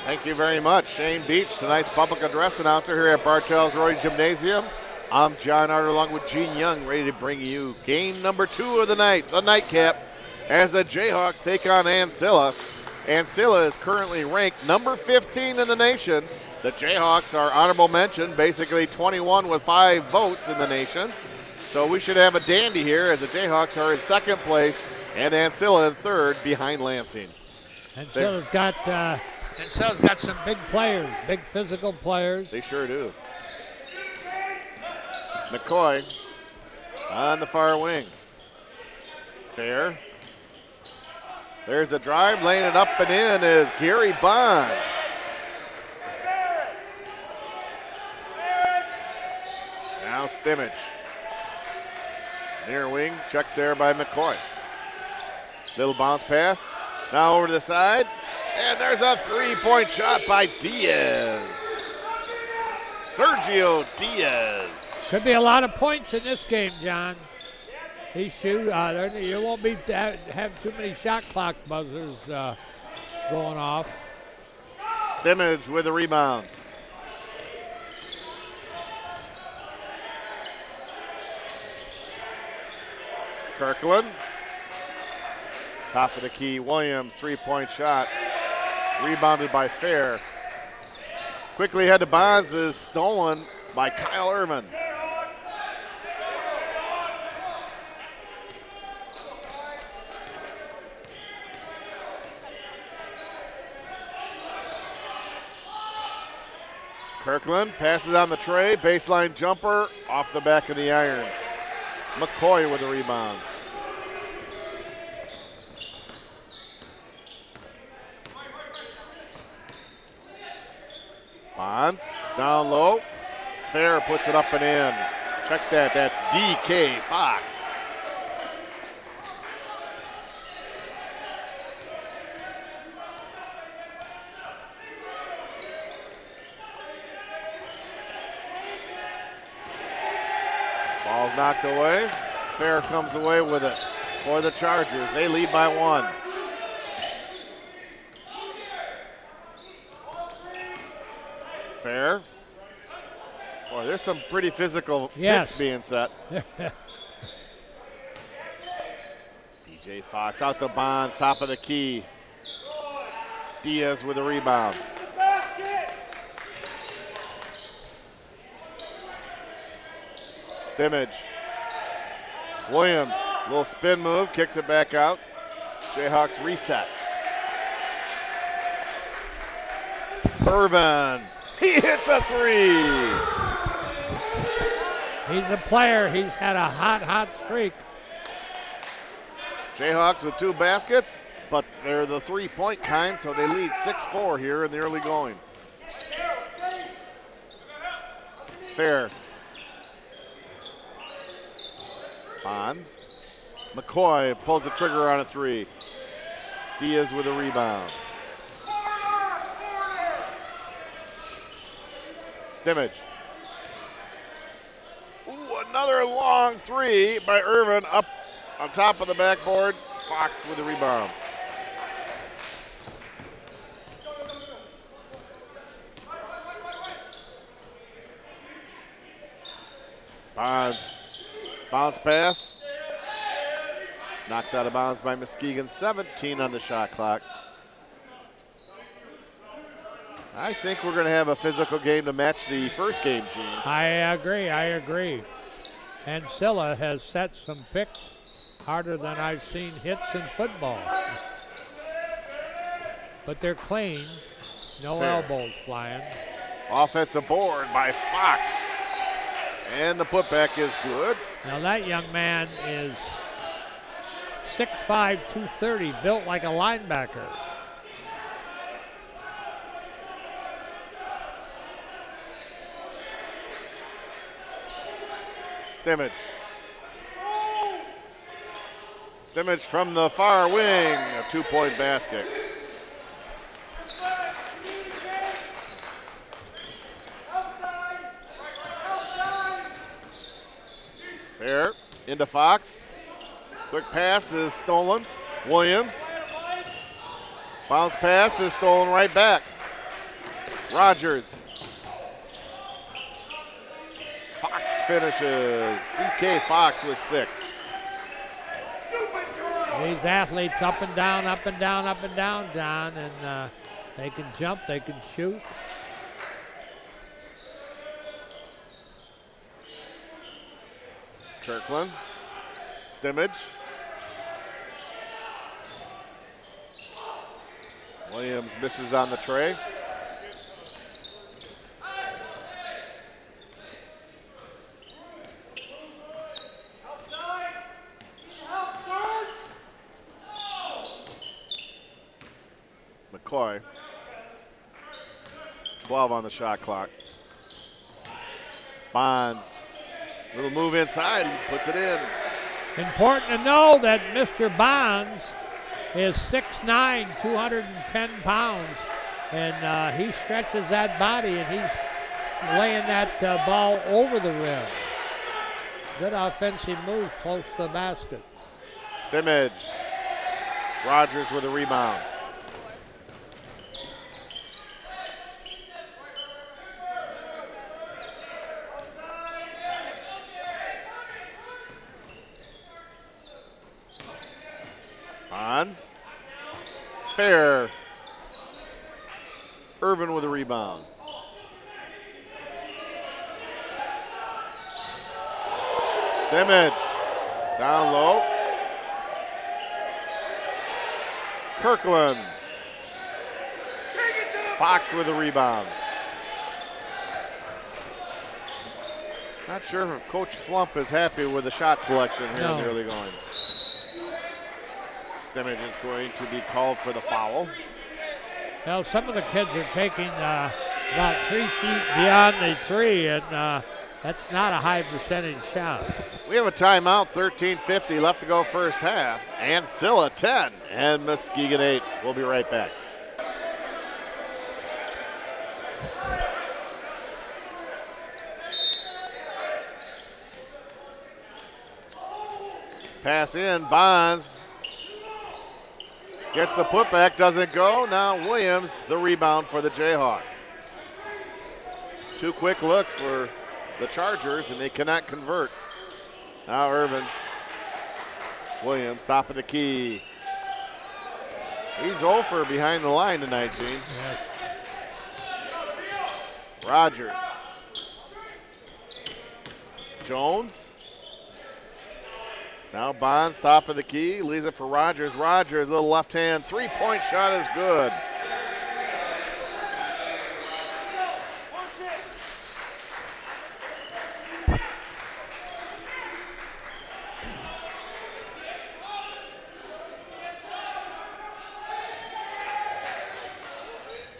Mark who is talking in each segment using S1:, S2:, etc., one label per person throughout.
S1: Thank you very much. Shane Beach, tonight's public address announcer here at Bartell's Roy Gymnasium. I'm John Art along with Gene Young, ready to bring you game number 2 of the night, the nightcap, as the Jayhawks take on Ancilla. Ancilla is currently ranked number 15 in the nation. The Jayhawks are honorable mention, basically 21 with 5 votes in the nation. So we should have a dandy here as the Jayhawks are in second place and Ancilla in third behind Lansing.
S2: Ancilla's got some big players, big physical players.
S1: They sure do. McCoy on the far wing. Fair. There's a drive, laying it up and in is Gary Bonds. Now Stimmage. Near wing, checked there by McCoy. Little bounce pass. Now over to the side. And there's a three-point shot by Diaz. Sergio Diaz.
S2: Could be a lot of points in this game, John. You won't have too many shot clock buzzers going off.
S1: Stimmage with a rebound. Kirkland. Top of the key, Williams, three-point shot. Rebounded by Fair. Quickly head to Bonds is stolen by Kyle Irvin. Kirkland passes on the tray, baseline jumper off the back of the iron. McCoy with the rebound. Bonds down low. Fair puts it up and in. Check that, that's DK Fox. Ball's knocked away. Fair comes away with it for the Chargers. They lead by 1. Fair. Boy, there's some pretty physical hits being set. DJ Fox out to Bonds, top of the key. Diaz with a rebound. Stimmage. Williams, little spin move, kicks it back out. Jayhawks reset. Irvin. He hits a 3.
S2: He's a player. He's had a hot streak.
S1: Jayhawks with 2 baskets, but they're the three-point kind, so they lead 6-4 here in the early going. Fair. Bonds. McCoy pulls the trigger on a 3. Diaz with a rebound. Stimmage. Ooh, another long 3 by Irvin up on top of the backboard. Fox with the rebound. Bonds. Bounce pass. Knocked out of bounds by Muskegon. 17 on the shot clock. I think we're going to have a physical game to match the first game, Gene.
S2: I agree. Ancilla has set some picks harder than I've seen hits in football. But they're clean. No
S1: Fair.
S2: elbows flying.
S1: Offensive board by Fox. And the putback is good.
S2: Now that young man is 6'5", 230, built like a linebacker.
S1: Stimmage. Stimmage from the far wing, a 2-point basket. Fair into Fox. Quick pass is stolen. Williams. Bounce pass is stolen right back. Rogers. Fox finishes. DK Fox with 6.
S2: These athletes up and down, up and down, up and down, John, and they can jump, they can shoot.
S1: Kirkland. Stimmage. Williams misses on the tray. McCoy. 12 on the shot clock. Bonds. Little move inside, puts it in.
S2: Important to know that Mr. Bonds is 6'9", 210 pounds, and he stretches that body, and he's laying that ball over the rim. Good offensive move close to the basket.
S1: Stimmage. Rogers with a rebound. Bonds. Fair. Irvin with a rebound. Stimmage. Down low. Kirkland. Fox with a rebound. Not sure if Coach Slump is happy with the shot selection here in the early going. Stimmage is going to be called for the foul.
S2: Well, some of the kids are taking about 3 feet beyond the 3, and that's not a high percentage shot.
S1: We have a timeout, 13:50 left to go first half. Ancilla 10 and Muskegon 8. We'll be right back. Pass in, Bonds. Gets the putback, doesn't go. Now Williams, the rebound for the Jayhawks. 2 quick looks for the Chargers, and they cannot convert. Now Irvin. Williams, top of the key. He's 0 for behind the line tonight, Gene.
S2: Yes.
S1: Rogers. Jones. Now Bonds, top of the key, leaves it for Rogers. Rogers, little left hand, 3-point shot is good.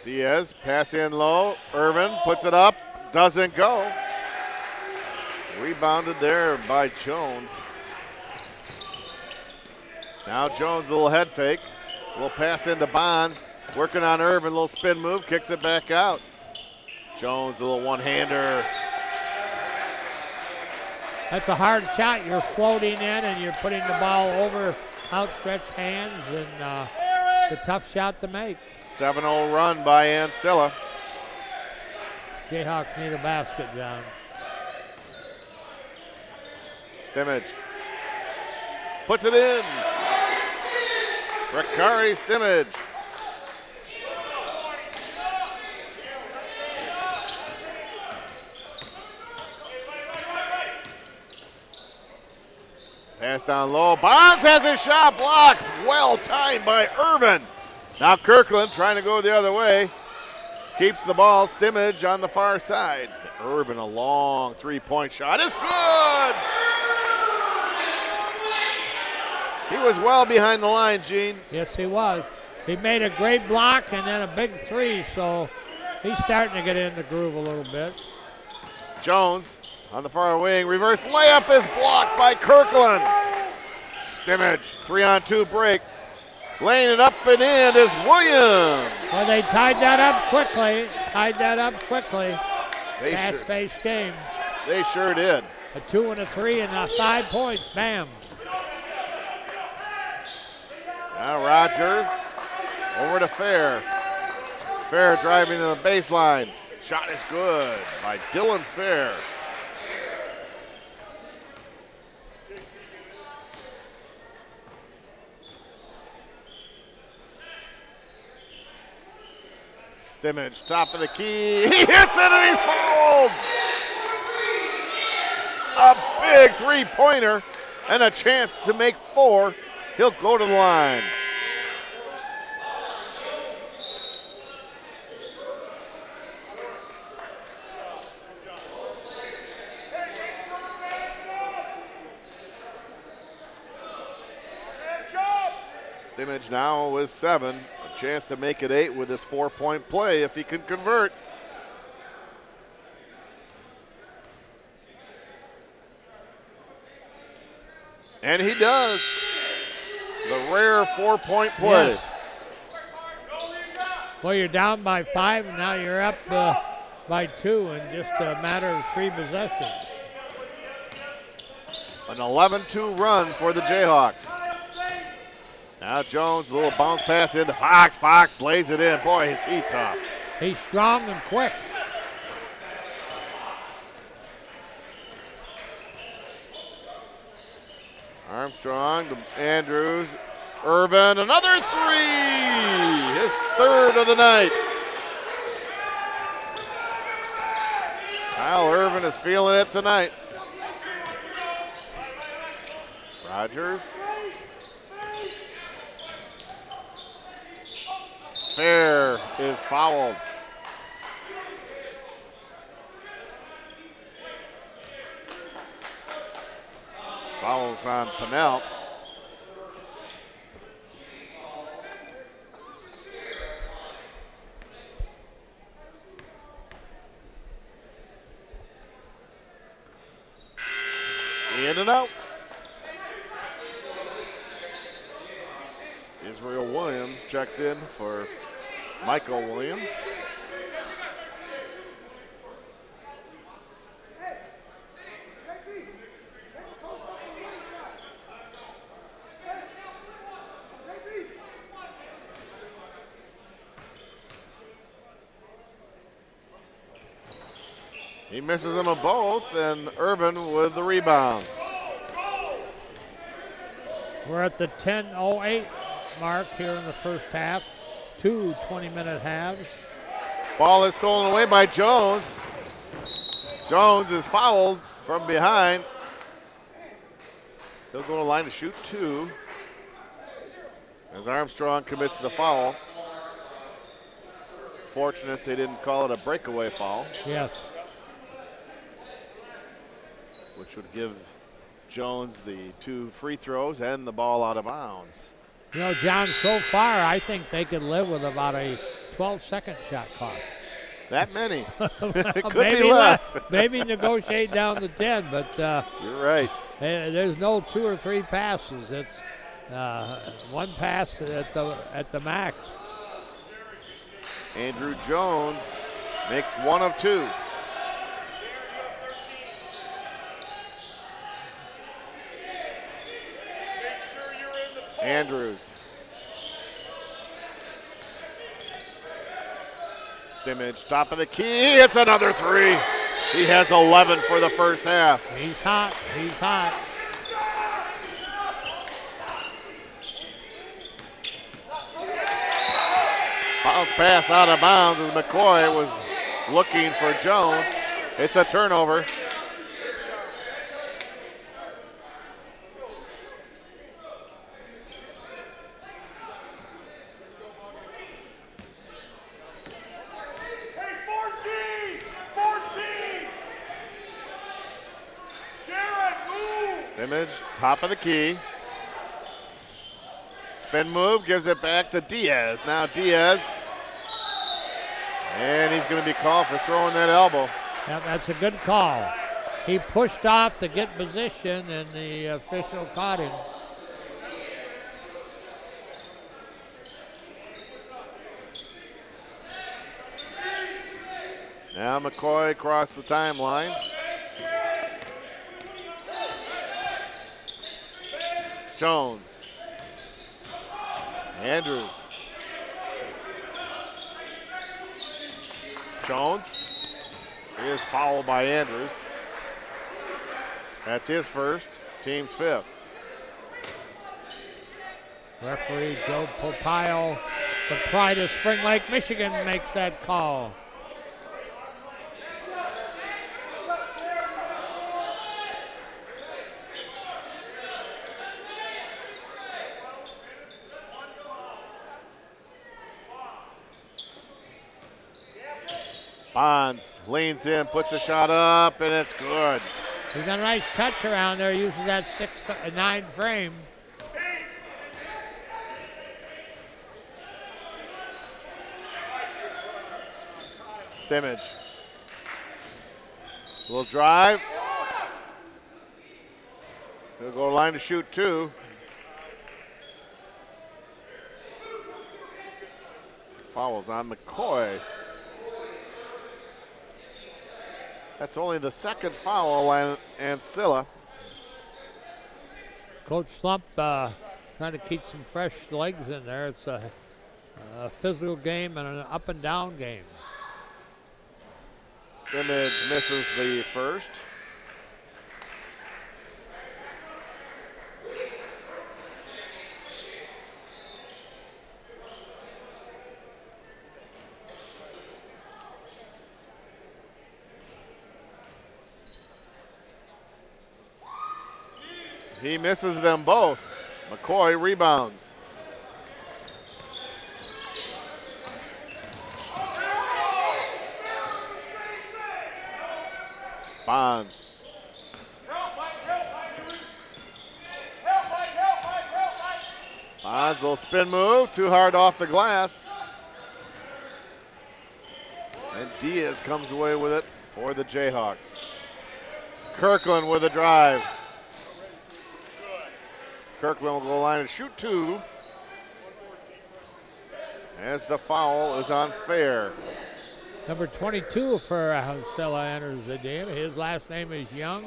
S1: Diaz, pass in low. Irvin puts it up, doesn't go. Rebounded there by Jones. Now Jones, a little head fake. A little pass into Bonds. Working on Irvin, little spin move, kicks it back out. Jones, a little one-hander.
S2: That's a hard shot. You're floating in and you're putting the ball over outstretched hands, and it's a tough shot to make.
S1: 7-0 run by Ancilla.
S2: Jayhawks need a basket, John.
S1: Stimmage. Puts it in. Rakari Stimmage. Pass down low. Bonds has his shot blocked. Well timed by Irvin. Now Kirkland trying to go the other way. Keeps the ball. Stimmage on the far side. Irvin, a long 3-point shot. It's good. He was well behind the line, Gene.
S2: Yes, he was. He made a great block and then a big 3, so he's starting to get in the groove a little bit.
S1: Jones on the far wing. Reverse layup is blocked by Kirkland. Stimmage, 3-on-2 break. Laying it up and in is Williams.
S2: Well, they tied that up quickly. Fast-paced game.
S1: They sure did.
S2: A 2 and a 3 and 5 points. Bam.
S1: Now Rogers over to Fair. Fair driving to the baseline. Shot is good by Dylan Fair. Stimmage, top of the key. He hits it and he's fouled. A big three-pointer and a chance to make 4. He'll go to the line. Stimmage now with 7. A chance to make it 8 with this 4-point play if he can convert. And he does. The rare 4-point play.
S2: Yes. Well, you're down by 5, and now you're up by 2 in just a matter of 3 possessions.
S1: An 11-2 run for the Jayhawks. Now Jones, a little bounce pass into Fox. Fox lays it in. Boy, is he tough.
S2: He's strong and quick.
S1: Armstrong to Andrews. Irvin, another 3! His 3rd of the night. Kyle Irvin is feeling it tonight. Rogers. Fair is fouled. Fouls on Pennell. In and out. Israel Williams checks in for Michael Williams. He misses them both, and Irvin with the rebound.
S2: We're at the 10:08 mark here in the first half. 2 20-minute halves.
S1: Ball is stolen away by Jones. Jones is fouled from behind. He'll go to the line to shoot 2. As Armstrong commits the foul. Fortunate they didn't call it a breakaway foul.
S2: Yes.
S1: Which would give Jones the 2 free throws and the ball out of bounds.
S2: You know, John, so far I think they could live with about a 12-second shot clock.
S1: That many. It could
S2: maybe
S1: be less.
S2: Maybe negotiate down to 10, but
S1: you're right.
S2: There's no 2 or 3 passes. It's 1 pass at the max.
S1: Andrew Jones makes 1 of 2. Andrews. Stimmage, top of the key. It's another 3. He has 11 for the first half.
S2: He's hot. He's hot.
S1: Bounce pass out of bounds as McCoy was looking for Jones. It's a turnover. Stimmage, top of the key. Spin move, gives it back to Diaz. Now Diaz. And he's going to be called for throwing that elbow.
S2: Yeah, that's a good call. He pushed off to get position, and the official caught him.
S1: Now McCoy across the timeline. Jones. Jones is fouled by Andrews. That's his first, team's fifth.
S2: Referee Joe Popile, the pride of Spring Lake, Michigan, makes that call.
S1: Bonds leans in, puts a shot up, and it's good.
S2: He's got a nice touch around there, using that 6'9" frame.
S1: Stimmage. Little drive. He'll go line to shoot two. Fouls on McCoy. That's only the second foul on Ancilla.
S2: Coach Slump trying to keep some fresh legs in there. It's a physical game and an up and down game.
S1: Stimmage misses the first. He misses them both. McCoy rebounds. Bonds. Bonds, little spin move, too hard off the glass. And Diaz comes away with it for the Jayhawks. Kirkland with a drive. Kirkland will go line and shoot two. As the foul is unfair.
S2: Number 22 for Ancilla enters the game. His last name is Young,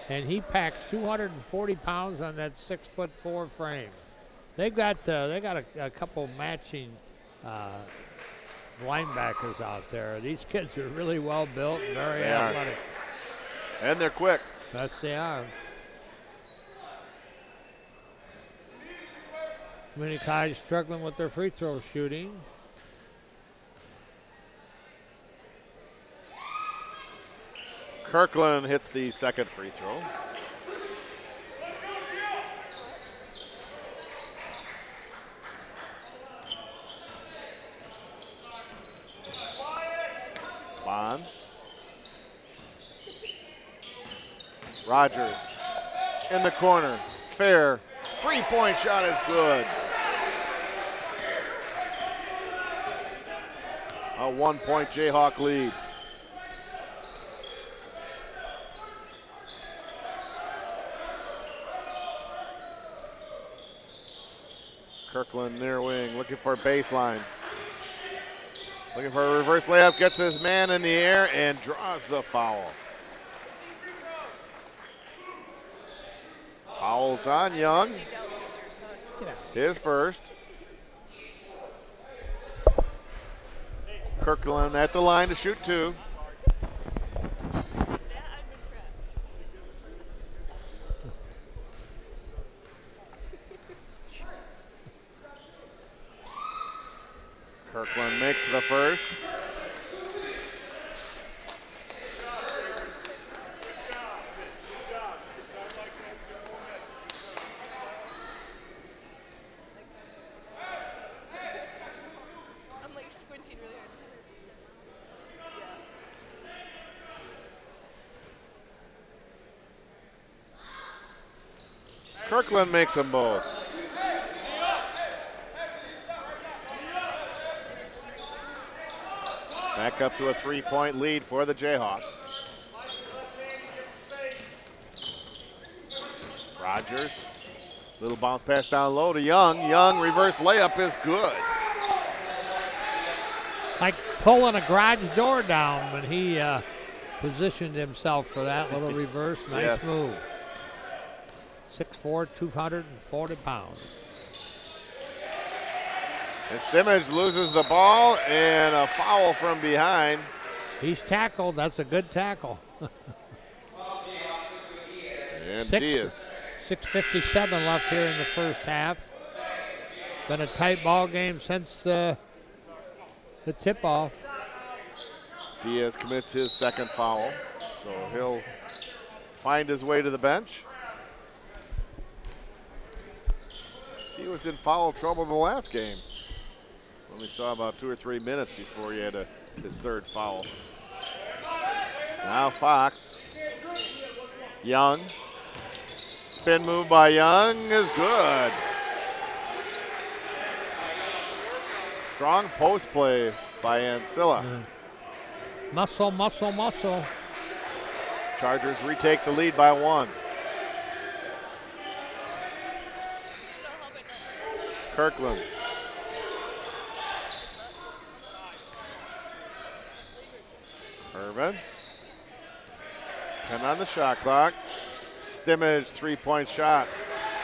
S2: and he packs 240 pounds on that 6'4" frame. They've got a couple matching linebackers out there. These kids are really well built and very athletic.
S1: And they're quick.
S2: Yes, they are. Community College struggling with their free throw shooting.
S1: Kirkland hits the second free throw. Bonds. Rogers in the corner. Fair. Three-point shot is good. A 1-point Jayhawk lead. Kirkland near wing, looking for a baseline. Looking for a reverse layup, gets his man in the air and draws the foul. Foul's on Young. His first. Kirkland at the line to shoot two. Kirkland makes the first.
S3: I'm like squinting really hard. Yeah.
S1: Kirkland makes them both. Back up to a 3-point lead for the Jayhawks. Rogers, little bounce pass down low to Young. Young reverse layup is good.
S2: Like pulling a garage door down when he positioned himself for that little reverse. Nice move. 6'4", 240 pounds.
S1: And Stimmage loses the ball and a foul from behind.
S2: He's tackled. That's a good tackle.
S1: And Diaz.
S2: 6:57 left here in the first half. Been a tight ball game since the tip-off.
S1: Diaz commits his second foul, so he'll find his way to the bench. He was in foul trouble in the last game. Only saw about 2 or 3 minutes before he had his third foul. Now Fox. Young. Spin move by Young is good. Strong post play by Ancilla.
S2: Muscle, muscle, muscle.
S1: Chargers retake the lead by 1. Kirkland. Irvin. 10 on the shot clock. Stimmage, 3-point shot.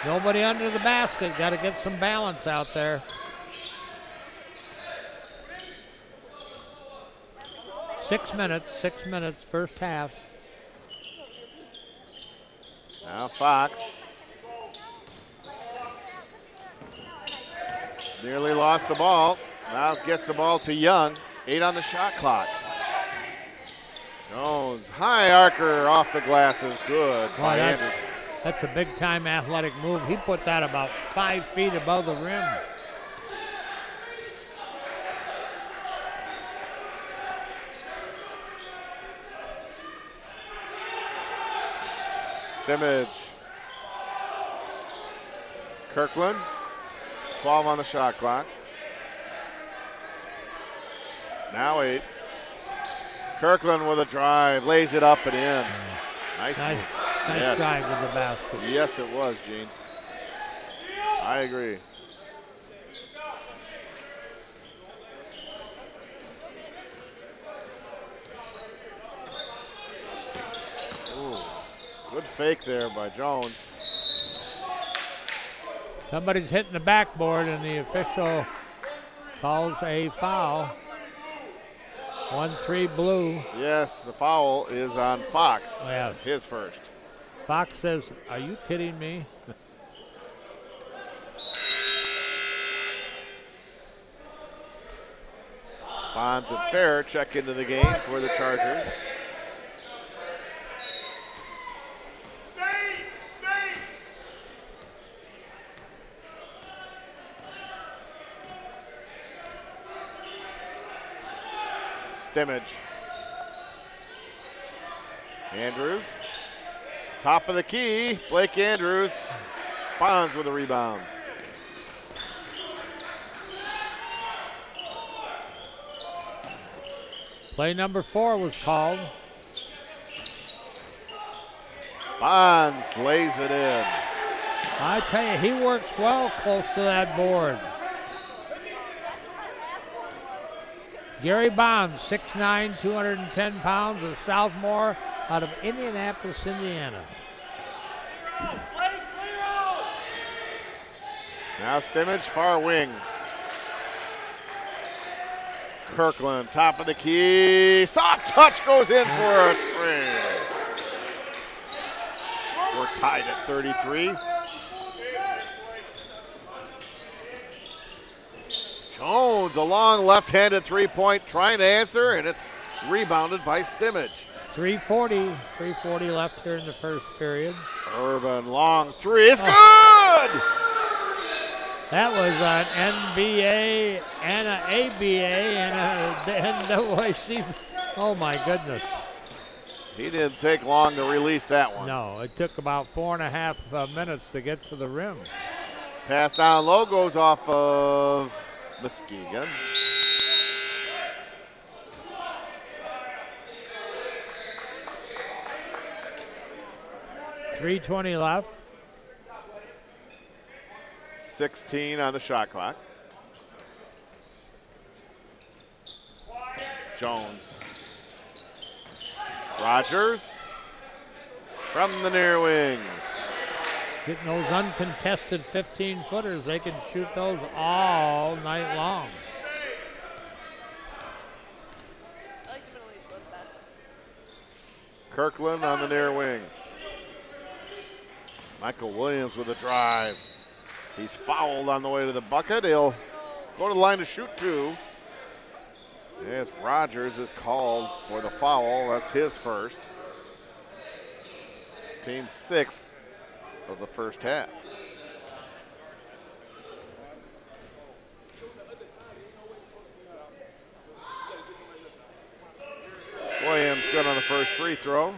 S2: Nobody under the basket. Got to get some balance out there. Six minutes, first half.
S1: Now Fox. Nearly lost the ball. Now gets the ball to Young. 8 on the shot clock. Jones, high archer off the glasses, good by Andrews.
S2: That's a big time athletic move. He put that about 5 feet above the rim.
S1: Stimmage. Kirkland, 12 on the shot clock. Now 8. Kirkland with a drive, lays it up and in. Nice move.
S2: Nice drive with the basket.
S1: Yes, it was, Gene. I agree. Ooh, good fake there by Jones.
S2: Somebody's hitting the backboard and the official calls a foul. 1-3 blue.
S1: Yes, the foul is on Fox.
S2: Yeah.
S1: His first.
S2: Fox says, "Are you kidding me?"
S1: Bonds and Fair check into the game for the Chargers. Stimmage. Andrews. Top of the key. Blake Andrews. Bonds with a rebound.
S2: Play number 4 was called.
S1: Bonds lays it in.
S2: I tell you, he works well close to that board. Gary Bonds, 6'9", 210 pounds, a sophomore out of Indianapolis, Indiana.
S1: Now Stimmage, far wing. Kirkland, top of the key. Soft touch goes in for a three. We're tied at 33. Jones, a long left-handed three-point, trying to answer, and it's rebounded by Stimmage.
S2: 3:40 left here in the first period.
S1: Urban, long three, it's good!
S2: That was an NBA and an ABA and a NAAC. Oh my goodness.
S1: He didn't take long to release that one.
S2: No, it took about 4.5 minutes to get to the rim.
S1: Pass down low goes off of Muskegon.
S2: .320 left.
S1: 16 on the shot clock. Jones. Rogers from the near wing.
S2: Getting those uncontested 15-footers. They can shoot those all night long.
S3: I like the Middle East
S1: Kirkland on the near wing. Michael Williams with a drive. He's fouled on the way to the bucket. He'll go to the line to shoot two. As Rogers is called for the foul. That's his first. Team sixth of the first half. Williams good on the first free throw.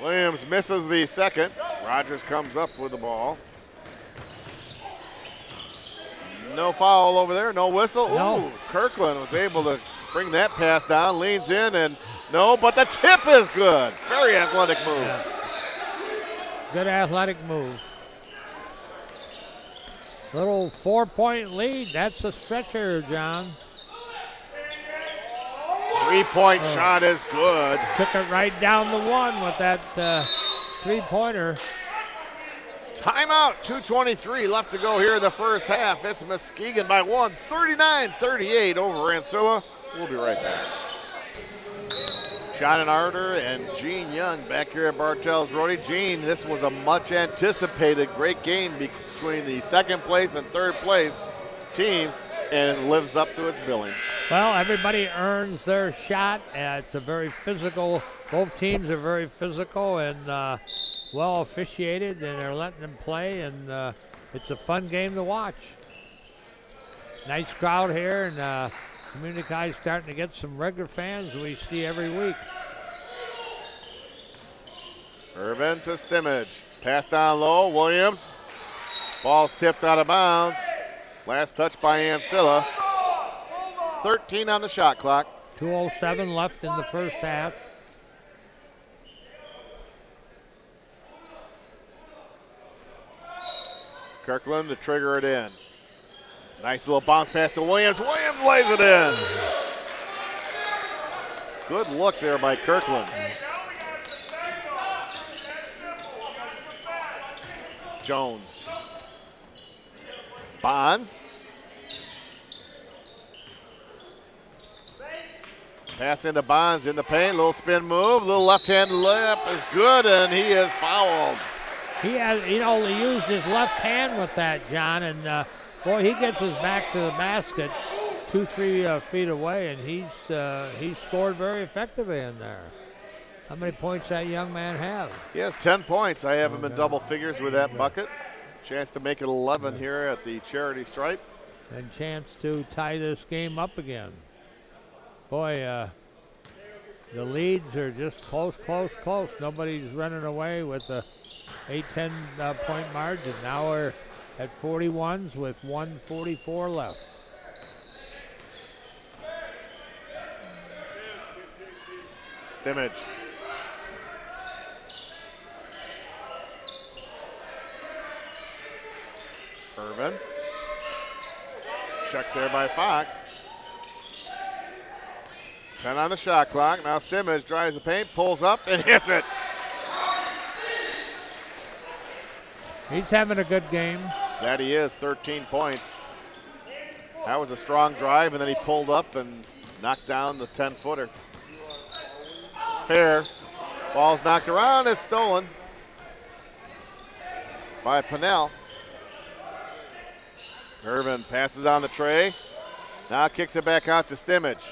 S1: Williams misses the second. Rogers comes up with the ball. No foul over there, no whistle.
S2: No.
S1: Ooh, Kirkland was able to bring that pass down, leans in, and no, but the tip is good. Very athletic move.
S2: Yeah. Good athletic move. Little 4-point lead. That's a stretcher, John.
S1: Three-point shot is good.
S2: Took it right down the one with that three-pointer.
S1: Timeout, 2:23 left to go here in the first half. It's Muskegon by one, 39-38 over Ancilla. We'll be right back. Shannon Arter and Gene Young back here at Bartell's Rody. Gene, this was a much anticipated great game between the second place and third place teams, and it lives up to its billing.
S2: Well, everybody earns their shot. It's a very physical, both teams are very physical and well officiated, and they're letting them play, and it's a fun game to watch. Nice crowd here, and Community College starting to get some regular fans we see every week.
S1: Irvin to Stimmage. Pass down low, Williams. Ball's tipped out of bounds. Last touch by Ancilla. 13 on the shot clock.
S2: 2:07 left in the first half.
S1: Kirkland to trigger it in. Nice little bounce pass to Williams. Williams lays it in. Good look there by Kirkland. Jones. Bonds. Pass into Bonds in the paint. Little spin move. Little left-hand layup is good, and he is fouled.
S2: He has, he used his left hand with that, John, and boy, he gets his back to the basket 2-3 feet away, and he's scored very effectively in there. How many points that young man have?
S1: He has 10 points. I have him in double figures with that bucket. Chance to make it 11 here at the charity stripe.
S2: And chance to tie this game up again. Boy, the leads are just close, close, close. Nobody's running away with the 8-10 point margin. Now we're at 41s with 1:44 left.
S1: Stimmage. Irvin. Check there by Fox. 10 on the shot clock. Now Stimmage drives the paint, pulls up, and hits it.
S2: He's having a good game.
S1: That he is, 13 points. That was a strong drive, and then he pulled up and knocked down the 10-footer. Fair. Ball's knocked around, it's stolen by Pennell. Irvin passes on the tray. Now kicks it back out to Stimmage.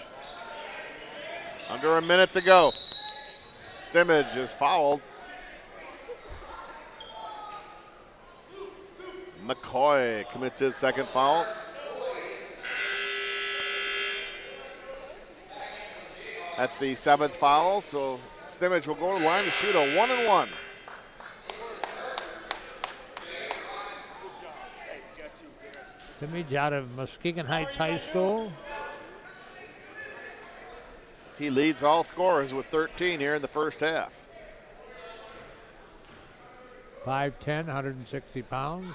S1: Under a minute to go. Stimmage is fouled. McCoy commits his second foul. That's the 7th foul, so Stimmage will go to the line to shoot a 1-and-1.
S2: Stimmage out of Muskegon Heights High School.
S1: He leads all scorers with 13 here in the first half.
S2: 5'10", 160 pounds.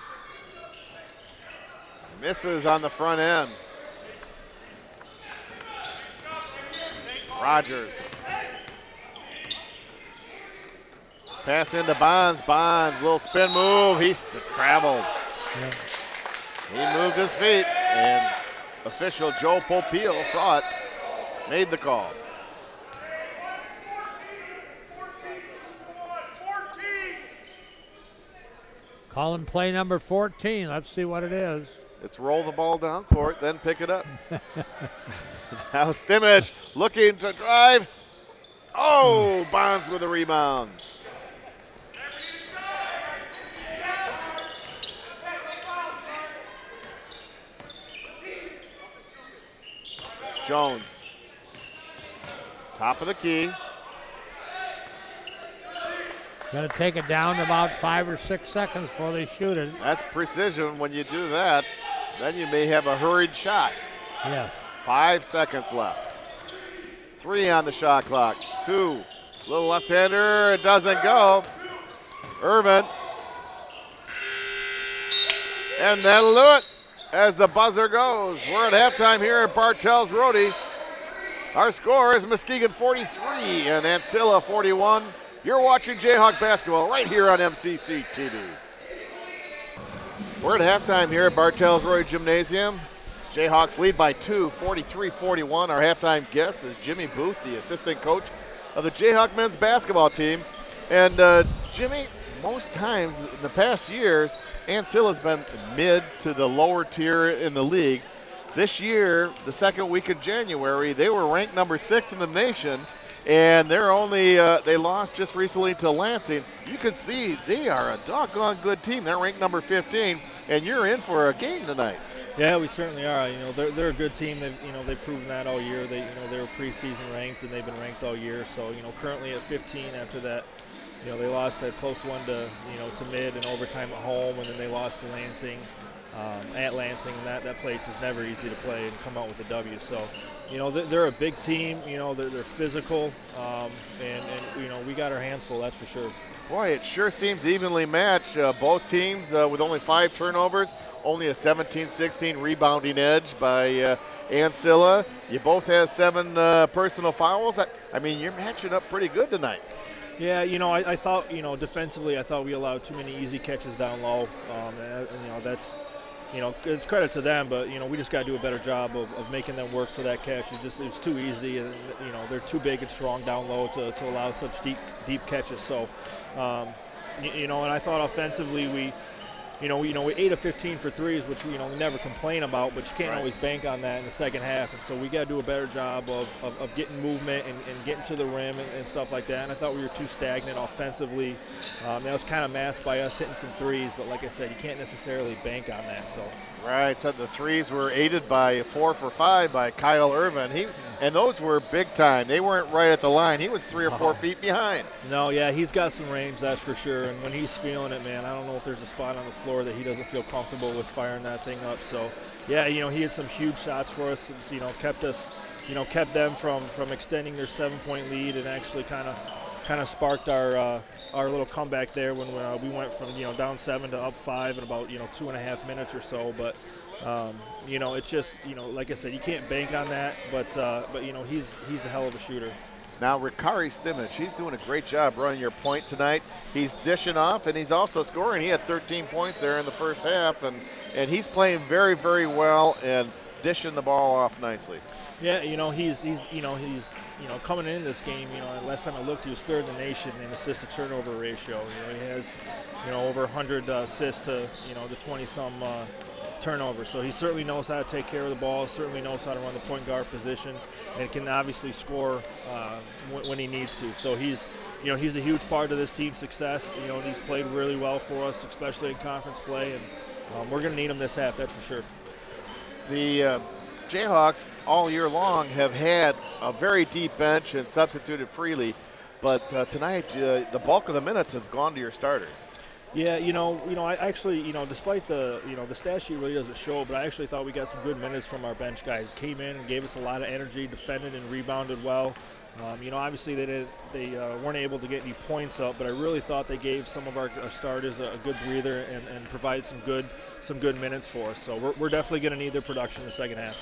S1: Misses on the front end. Rogers. Pass into Bonds. Bonds, little spin move. He traveled.
S2: Yeah.
S1: He moved his feet, and official Joe Popeil saw it, made the call.
S2: Calling play number 14. Let's see what it is.
S1: It's roll the ball down court, then pick it up. Now Stimmich looking to drive. Oh, Bonds with a rebound. Jones, top of the key.
S2: Going to take it down to about 5 or 6 seconds before they shoot it.
S1: That's precision when you do that. Then you may have a hurried shot.
S2: Yeah.
S1: 5 seconds left. 3 on the shot clock. 2. Little left-hander. It doesn't go. Irvin. And that'll do it as the buzzer goes. We're at halftime here at Bartell's Roadie. Our score is Muskegon 43 and Ancilla 41. You're watching Jayhawk basketball right here on MCC TV. We're at halftime here at Bartell's Roadie Gymnasium. Jayhawks lead by 2, 43-41. Our halftime guest is Jimmy Booth, the assistant coach of the Jayhawk men's basketball team. And Jimmy, most times in the past years, Ancilla's been mid to the lower tier in the league. This year, the second week of January, they were ranked number 6 in the nation, and they're only they lost just recently to Lansing. You can see they are a doggone good team. They're ranked number 15, and you're in for a game tonight.
S4: Yeah, we certainly are. You know, they're a good team. They've proven that all year. They were preseason ranked, and they've been ranked all year. So currently at 15 after that. They lost a close one to mid and overtime at home, and then they lost to Lansing at Lansing, and that place is never easy to play and come out with a W. So, they're a big team. They're physical, and we got our hands full, that's for sure.
S1: Boy, it sure seems evenly matched. Both teams with only 5 turnovers, only a 17-16 rebounding edge by Ancilla. You both have 7 personal fouls. I mean, you're matching up pretty good tonight.
S4: Yeah, I thought, defensively, I thought we allowed too many easy catches down low. That's, it's credit to them, but, we just got to do a better job of making them work for that catch. It's too easy, and, they're too big and strong down low to allow such deep catches. So, and I thought offensively we 8 of 15 for threes, which we never complain about, but you can't always bank on that in the second half. And so we got to do a better job of getting movement and getting to the rim and stuff like that. And I thought we were too stagnant offensively. That was kind of masked by us hitting some threes, but like I said, you can't necessarily bank on that. So.
S1: Right, so the threes were aided by 4 for 5 by Kyle Irvin. And those were big time. They weren't right at the line. He was 3 or 4 feet behind.
S4: No, yeah, he's got some range, that's for sure. And when he's feeling it, man, I don't know if there's a spot on the floor that he doesn't feel comfortable with firing that thing up. So, yeah, he had some huge shots for us. Kept us, kept them from extending their 7-point lead, and actually kind of sparked our little comeback there when we went from down 7 to up 5 in about 2.5 minutes or so. But it's just like I said, you can't bank on that. But he's a hell of a shooter.
S1: Now Ricari Stimmich, he's doing a great job running your point tonight. He's dishing off, and he's also scoring. He had 13 points there in the first half, and he's playing very, very well and dishing the ball off nicely. Yeah,
S4: he's coming in this game. Last time I looked, he was 3rd in the nation in assist to turnover ratio. He has over 100 assists to the 20-some turnovers. So he certainly knows how to take care of the ball. Certainly knows how to run the point guard position, and can obviously score when he needs to. So he's a huge part of this team's success. He's played really well for us, especially in conference play, and we're going to need him this half. That's for sure.
S1: The Jayhawks all year long have had a very deep bench and substituted freely, but tonight the bulk of the minutes have gone to your starters.
S4: Yeah, I actually, despite the stat sheet really doesn't show, but I actually thought we got some good minutes from our bench guys. Came in and gave us a lot of energy, defended and rebounded well. Obviously they weren't able to get any points up, but I really thought they gave some of our starters a good breather and provided some good minutes for us. So we're definitely going to need their production in the second half.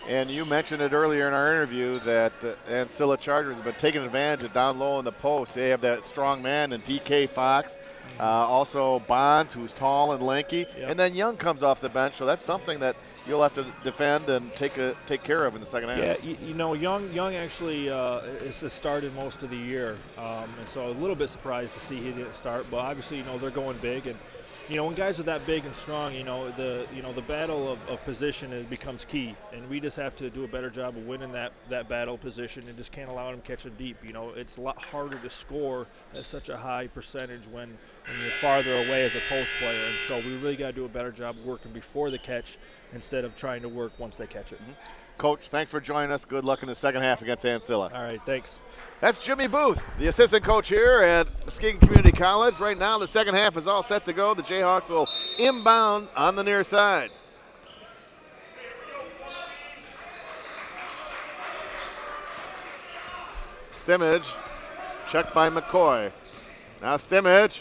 S1: And you mentioned it earlier in our interview that Ancilla Chargers have been taking advantage of down low in the post. They have that strong man and DK Fox. Also Bonds, who's tall and lanky.
S4: Yep.
S1: And then Young comes off the bench, so that's something that you'll have to defend and take care of in the second half.
S4: Yeah, you know, Young actually has started most of the year, and so a little bit surprised to see he didn't start. But obviously, you know, they're going big, and you know, when guys are that big and strong, you know, the battle of position becomes key, and we just have to do a better job of winning that battle position, and just can't allow them to catch them deep. You know, it's a lot harder to score at such a high percentage when you're farther away as a post player, and so we really got to do a better job of working before the catch instead of trying to work once they catch it.
S1: Coach, thanks for joining us. Good luck in the second half against Ancilla.
S4: All right, thanks.
S1: That's Jimmy Booth, the assistant coach here at Muskegon Community College. Right now, the second half is all set to go. The Jayhawks will inbound on the near side. Stimmage, checked by McCoy. Now Stimmage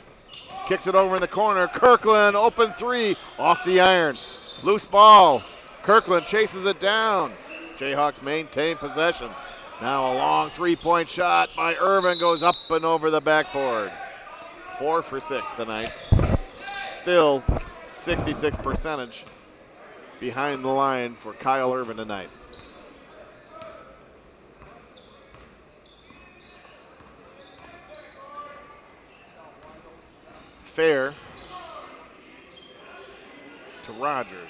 S1: kicks it over in the corner. Kirkland, open three, off the iron. Loose ball. Kirkland chases it down. Jayhawks maintain possession. Now a long three-point shot by Irvin goes up and over the backboard. 4 for 6 tonight. Still 66% behind the line for Kyle Irvin tonight. Fair to Rogers.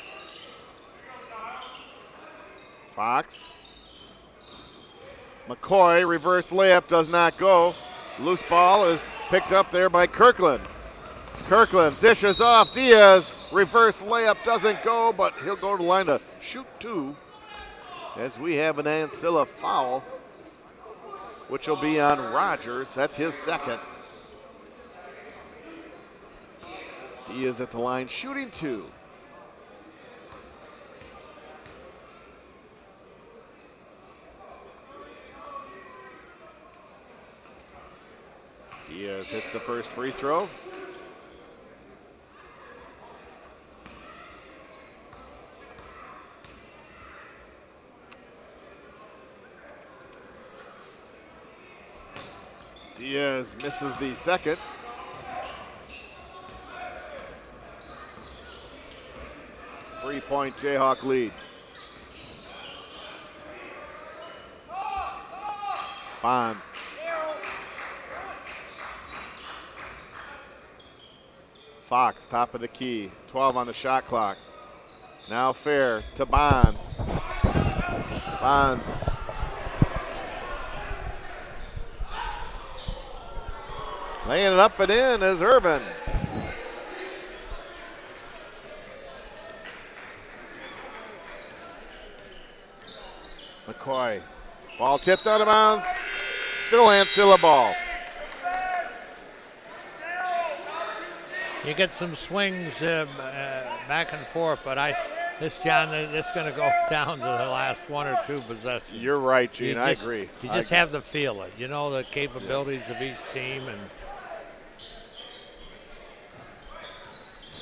S1: Fox. McCoy, reverse layup, does not go. Loose ball is picked up there by Kirkland. Kirkland dishes off Diaz. Reverse layup doesn't go, but he'll go to the line to shoot two as we have an Ancilla foul, which will be on Rogers. That's his second. Diaz at the line shooting two. Diaz hits the first free throw. Diaz misses the second. Three-point Jayhawk lead. Bonds. Fox, top of the key, 12 on the shot clock. Now Fair to Bonds. Bonds. Laying it up and in is Irvin. McCoy. Ball tipped out of bounds. Still Ancilla ball.
S2: You get some swings back and forth, but this going to go down to the last one or two possessions.
S1: You're right, Gene. I agree.
S2: You just have to feel it. You know the capabilities of each team.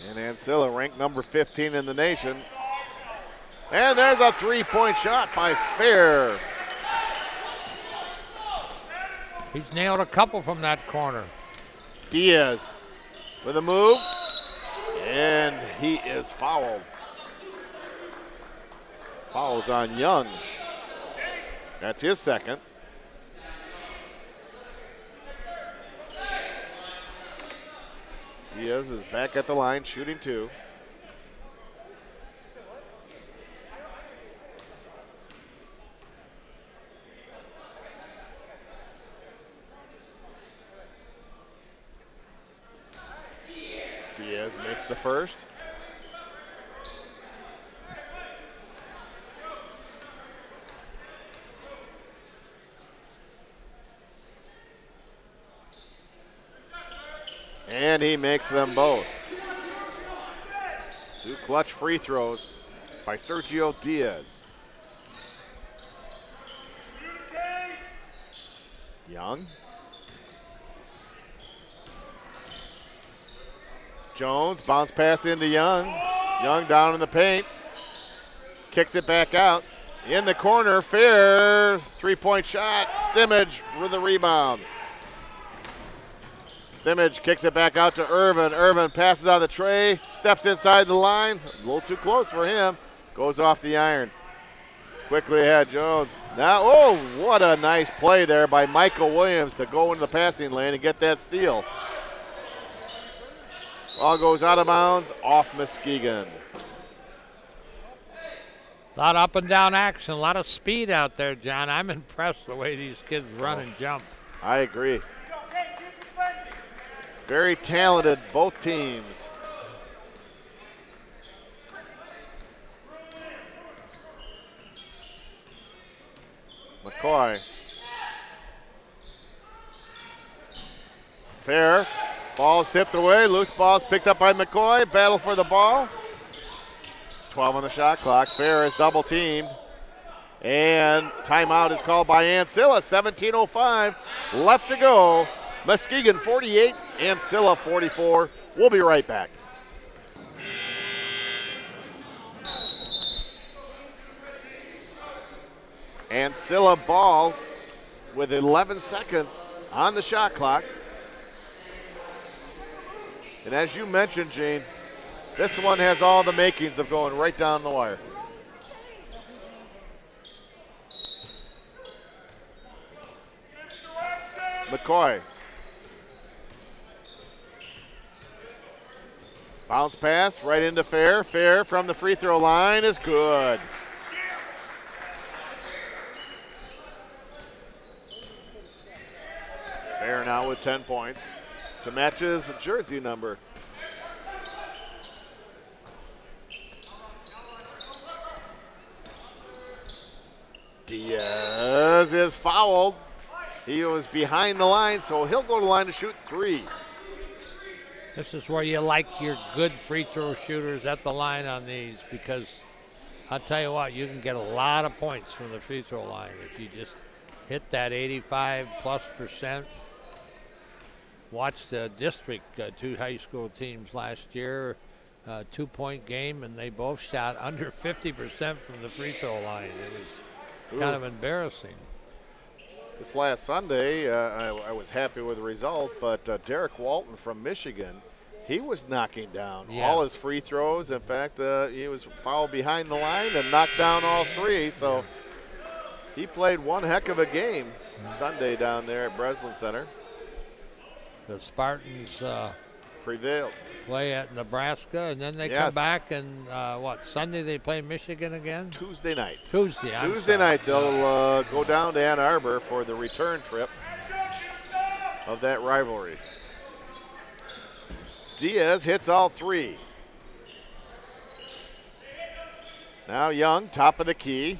S1: And Ancilla ranked number 15 in the nation. And there's a three-point shot by Fair.
S2: He's nailed a couple from that corner.
S1: Diaz with a move, and he is fouled. Fouls on Young. That's his second. Diaz is back at the line, shooting two. Diaz makes the first. And he makes them both. Two clutch free throws by Sergio Diaz. Young. Jones, bounce pass into Young. Young down in the paint. Kicks it back out. in the corner. Fair 3-point shot. Stimmage with the rebound. Stimmage kicks it back out to Irvin. Irvin passes out the tray, steps inside the line. A little too close for him. Goes off the iron. Quickly ahead, Jones. Now, oh, what a nice play there by Michael Williams to go into the passing lane and get that steal. Ball goes out of bounds, off Muskegon.
S2: A lot of up and down action, a lot of speed out there, John. I'm impressed the way these kids run and jump.
S1: I agree. Very talented, both teams. McCoy. Fair. Ball's tipped away. Loose ball's picked up by McCoy. Battle for the ball. 12 on the shot clock. Fair is double teamed. And timeout is called by Ancilla. 17:05 left to go. Muskegon 48, Ancilla 44. We'll be right back. Ancilla ball with 11 seconds on the shot clock. And as you mentioned, Gene, this one has all the makings of going right down the wire. McCoy. Bounce pass right into Fair. Fair from the free throw line is good. Fair now with 10 points to match his jersey number. Diaz is fouled. He was behind the line, so he'll go to the line to shoot 3.
S2: This is where you like your good free throw shooters at the line on these, because I'll tell you what, you can get a lot of points from the free throw line if you just hit that 85+%. Watched the district, 2 high school teams last year, 2-point game, and they both shot under 50% from the free throw line. It was kind of embarrassing.
S1: This last Sunday, I was happy with the result, but Derek Walton from Michigan, he was knocking down all his free throws. In fact, he was fouled behind the line and knocked down all 3. So he played one heck of a game Sunday down there at Breslin Center.
S2: The Spartans
S1: prevailed.
S2: Play at Nebraska, and then they come back and Sunday they play Michigan again?
S1: Tuesday night.
S2: Tuesday
S1: night they'll go down to Ann Arbor for the return trip of that rivalry. Diaz hits all 3. Now Young, top of the key.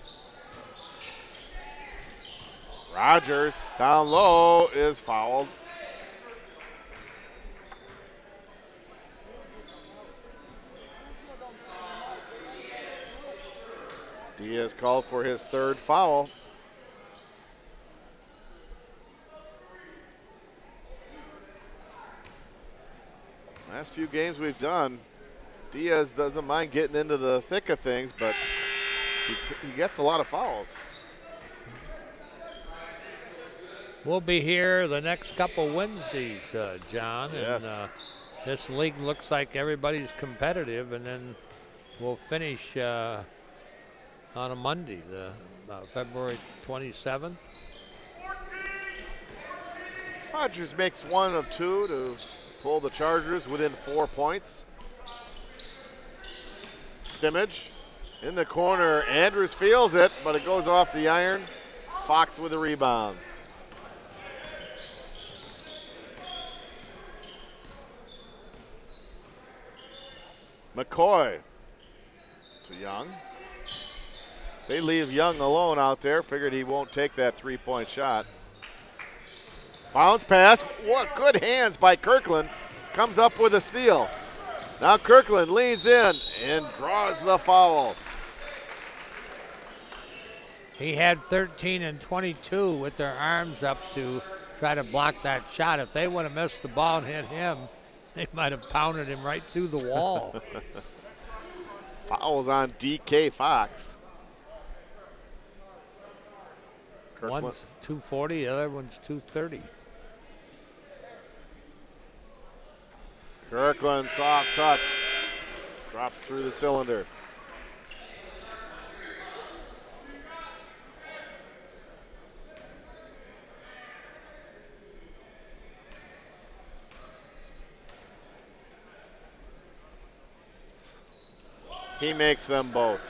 S1: Rogers down low is fouled. Diaz called for his 3rd foul. Last few games we've done, Diaz doesn't mind getting into the thick of things, but he gets a lot of fouls.
S2: We'll be here the next couple Wednesdays, John.
S1: Yes.
S2: And this league looks like everybody's competitive, and then we'll finish on a Monday, the February 27th.
S1: Rogers makes 1 of 2 to pull the Chargers within 4 points. Stimmage in the corner. Andrews feels it, but it goes off the iron. Fox with a rebound. McCoy to Young. They leave Young alone out there. Figured he won't take that 3-point shot. Bounce pass. What good hands by Kirkland. Comes up with a steal. Now Kirkland leans in and draws the foul.
S2: He had 13 and 22 with their arms up to try to block that shot. If they would have missed the ball and hit him, they might have pounded him right through the wall.
S1: Fouls on DK Fox.
S2: One's 240, the other one's 230.
S1: Kirkland, soft touch. Drops through the cylinder. He makes them both.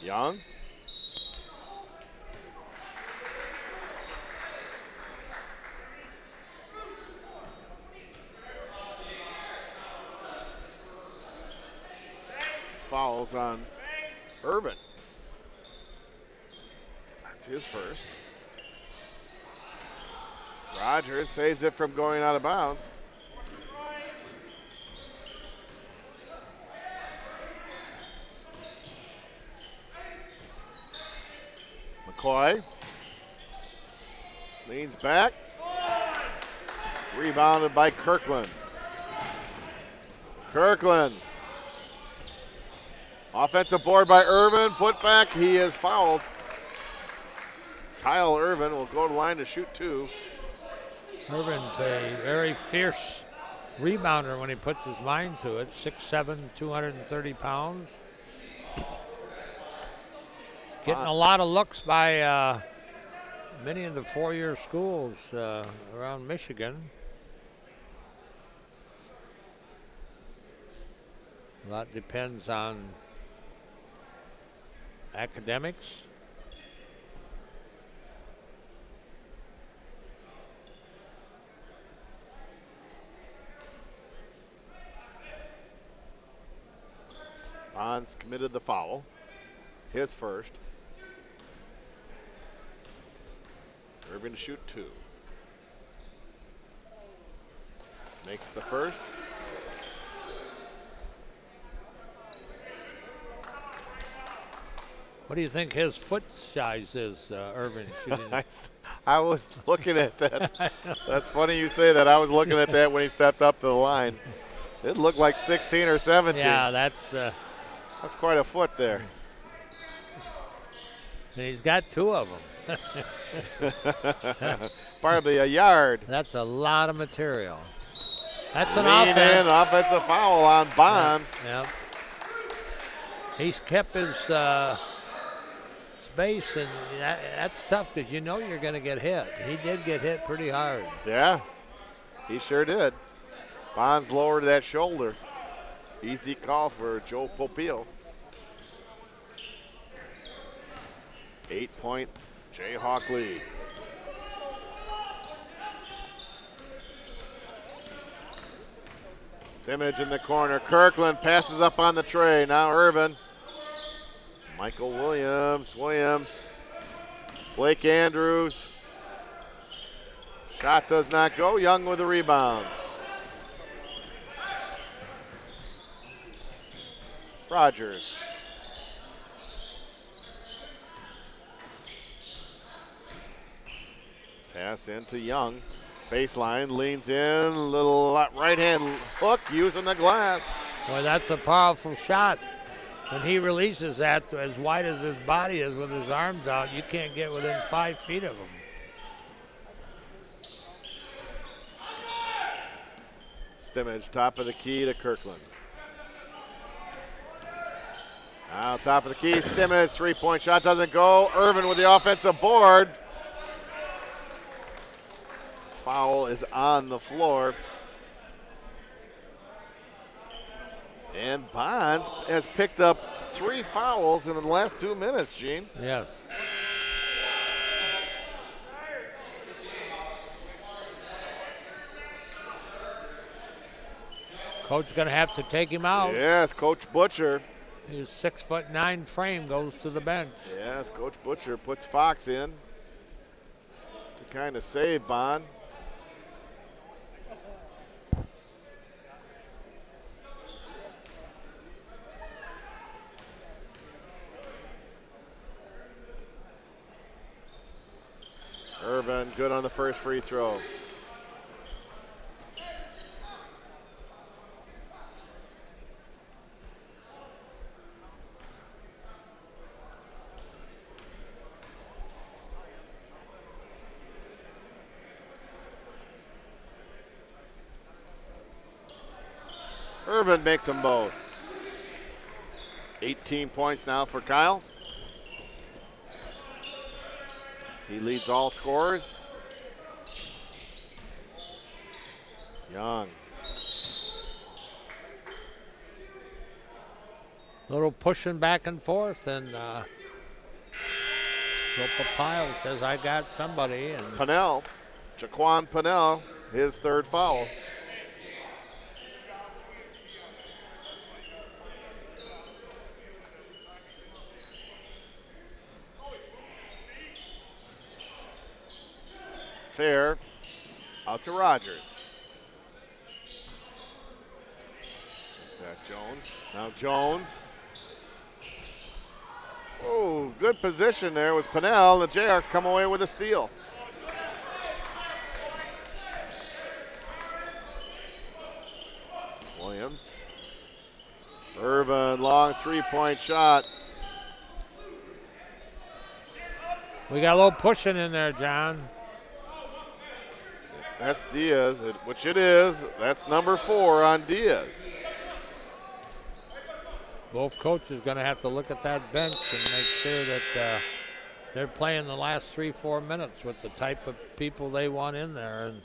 S1: Young. Fouls on Irvin. That's his first. Rogers saves it from going out of bounds. McCoy leans back. Rebounded by Kirkland. Kirkland. Offensive board by Irvin. Put back. He is fouled. Kyle Irvin will go to the line to shoot two.
S2: Irvin's a very fierce rebounder when he puts his mind to it. 6'7", 230 pounds. Getting a lot of looks by many of the four-year schools around Michigan. A lot depends on academics.
S1: Bonds committed the foul. His first. Irvin to shoot two. Makes the first.
S2: What do you think his foot size is, Irvin, shooting?
S1: I was looking at that. That's funny you say that. I was looking at that when he stepped up to the line. It looked like 16 or 17.
S2: Yeah, that's
S1: quite a foot there.
S2: And he's got two of them.
S1: Probably a yard.
S2: That's a lot of material. That's an
S1: Lean
S2: offense.
S1: in, offensive foul on Bonds.
S2: Yep. He's kept his space, and that's tough because you know you're going to get hit. He did get hit pretty hard.
S1: Yeah, he sure did. Bonds lowered that shoulder. Easy call for Joe Popil. 8-point Jayhawk lead. Stimmage in the corner. Kirkland passes up on the tray. Now Irvin. Michael Williams. Blake Andrews. Shot does not go. Young with the rebound. Rogers. Pass into Young. Baseline, leans in, little right hand hook using the glass.
S2: Boy, that's a powerful shot. When he releases that as wide as his body is with his arms out, you can't get within 5 feet of him.
S1: Stimmage, top of the key to Kirkland. Now top of the key, Stimmage, three-point shot doesn't go. Irvin with the offensive board. Foul is on the floor. And Bonds has picked up 3 fouls in the last 2 minutes, Gene.
S2: Yes. Coach going to have to take him out.
S1: Yes, Coach Butcher.
S2: His 6'9" frame goes to the bench.
S1: Yes, Coach Butcher puts Fox in to kind of save Bond. Irvin good on the first free throw. Irvin makes them both. 18 points now for Kyle. He leads all scorers. Young.
S2: Little pushing back and forth, and Pile says, I got somebody. And
S1: Pennell, Jaquan Pennell, his third foul. Fair, out to Rogers. That Jones, now Jones. Oh, good position there was Pennell. The Jayhawks come away with a steal. Williams. Irvin, long three-point shot.
S2: We got a little pushing in there, John.
S1: That's Diaz, which it is. That's number 4 on Diaz.
S2: Both coaches going to have to look at that bench and make sure that they're playing the last 3-4 minutes with the type of people they want in there. And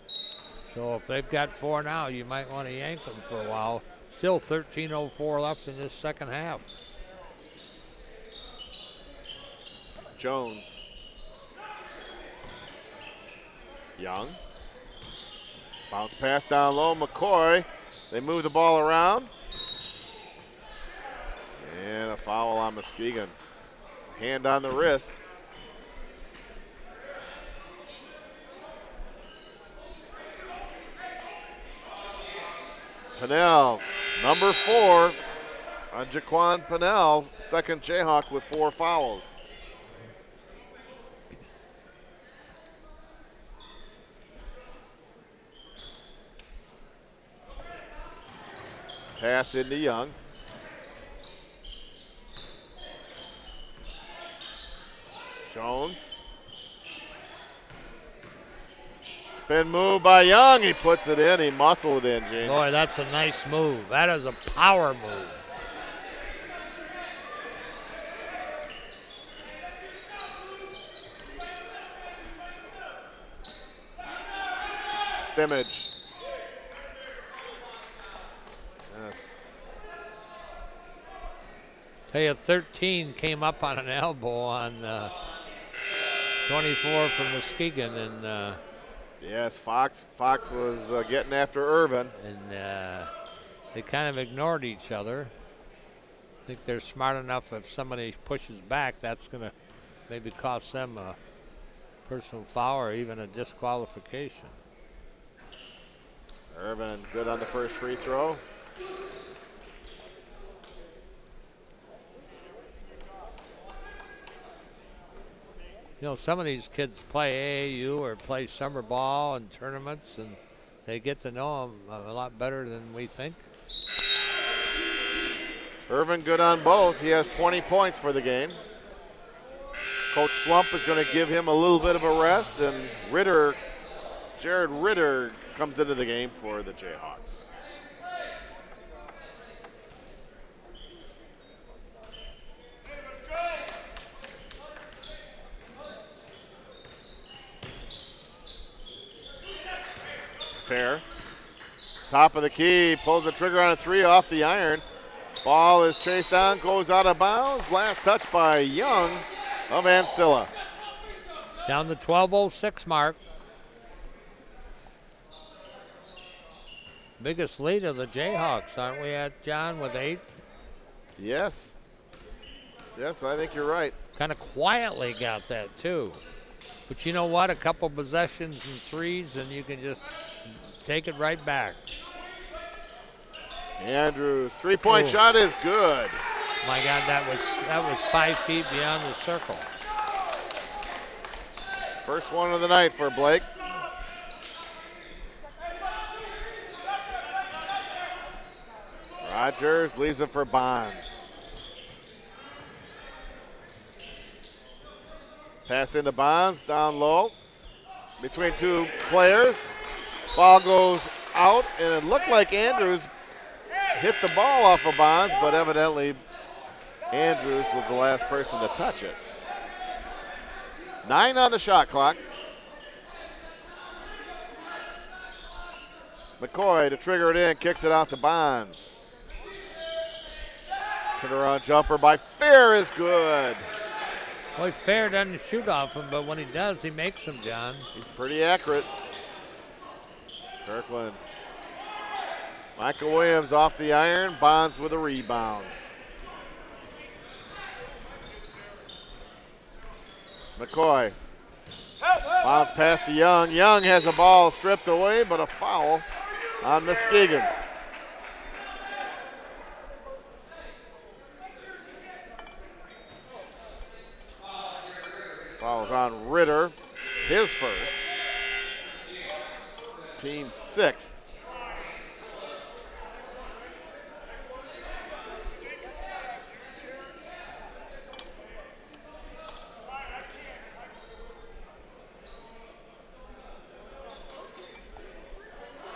S2: so if they've got 4 now, you might want to yank them for a while. Still 13:04 left in this second half.
S1: Jones. Young. Bounce pass down low, McCoy. They move the ball around. And a foul on Muskegon. Hand on the wrist. Pennell, number 4 on Jaquan Pennell, second Jayhawk with 4 fouls. Pass into Young. Jones. Spin move by Young. He puts it in. He muscled it in, Gene.
S2: Boy, that's a nice move. That is a power move.
S1: Stimmage. Yes.
S2: Tell you, 13 came up on an elbow on 24 from Muskegon, and
S1: yes, Fox was getting after Irvin.
S2: And they kind of ignored each other. I think they're smart enough if somebody pushes back, that's going to maybe cost them a personal foul or even a disqualification.
S1: Irvin good on the first free throw.
S2: You know, some of these kids play AAU or play summer ball and tournaments, and they get to know them a lot better than we think.
S1: Irvin good on both. He has 20 points for the game. Coach Slump is going to give him a little bit of a rest, and Jared Ritter comes into the game for the Jayhawks. Fair. Top of the key, pulls the trigger on a 3 off the iron. Ball is chased down, goes out of bounds. Last touch by Young of Ancilla.
S2: Down the 12:06 mark. Biggest lead of the Jayhawks, aren't we at, John, with 8?
S1: Yes. Yes, I think you're right.
S2: Kind of quietly got that, too. But you know what? A couple possessions and threes, and you can just take it right back.
S1: Andrews, three-point shot is good.
S2: My God, that was 5 feet beyond the circle.
S1: First one of the night for Blake. Rogers leaves it for Bonds. Pass into Bonds, down low, between 2 players. Ball goes out, and it looked like Andrews hit the ball off of Bonds, but evidently Andrews was the last person to touch it. 9 on the shot clock. McCoy to trigger it in, kicks it out to Bonds. Turnaround jumper by Fair is good.
S2: Well, Fair doesn't shoot off him, but when he does, he makes them, John.
S1: He's pretty accurate. Kirkland. Michael Williams off the iron, Bonds with a rebound. McCoy. Bounce past to Young. Young has a ball stripped away, but a foul on Muskegon. Foul's on Ritter, his first. Team 6th.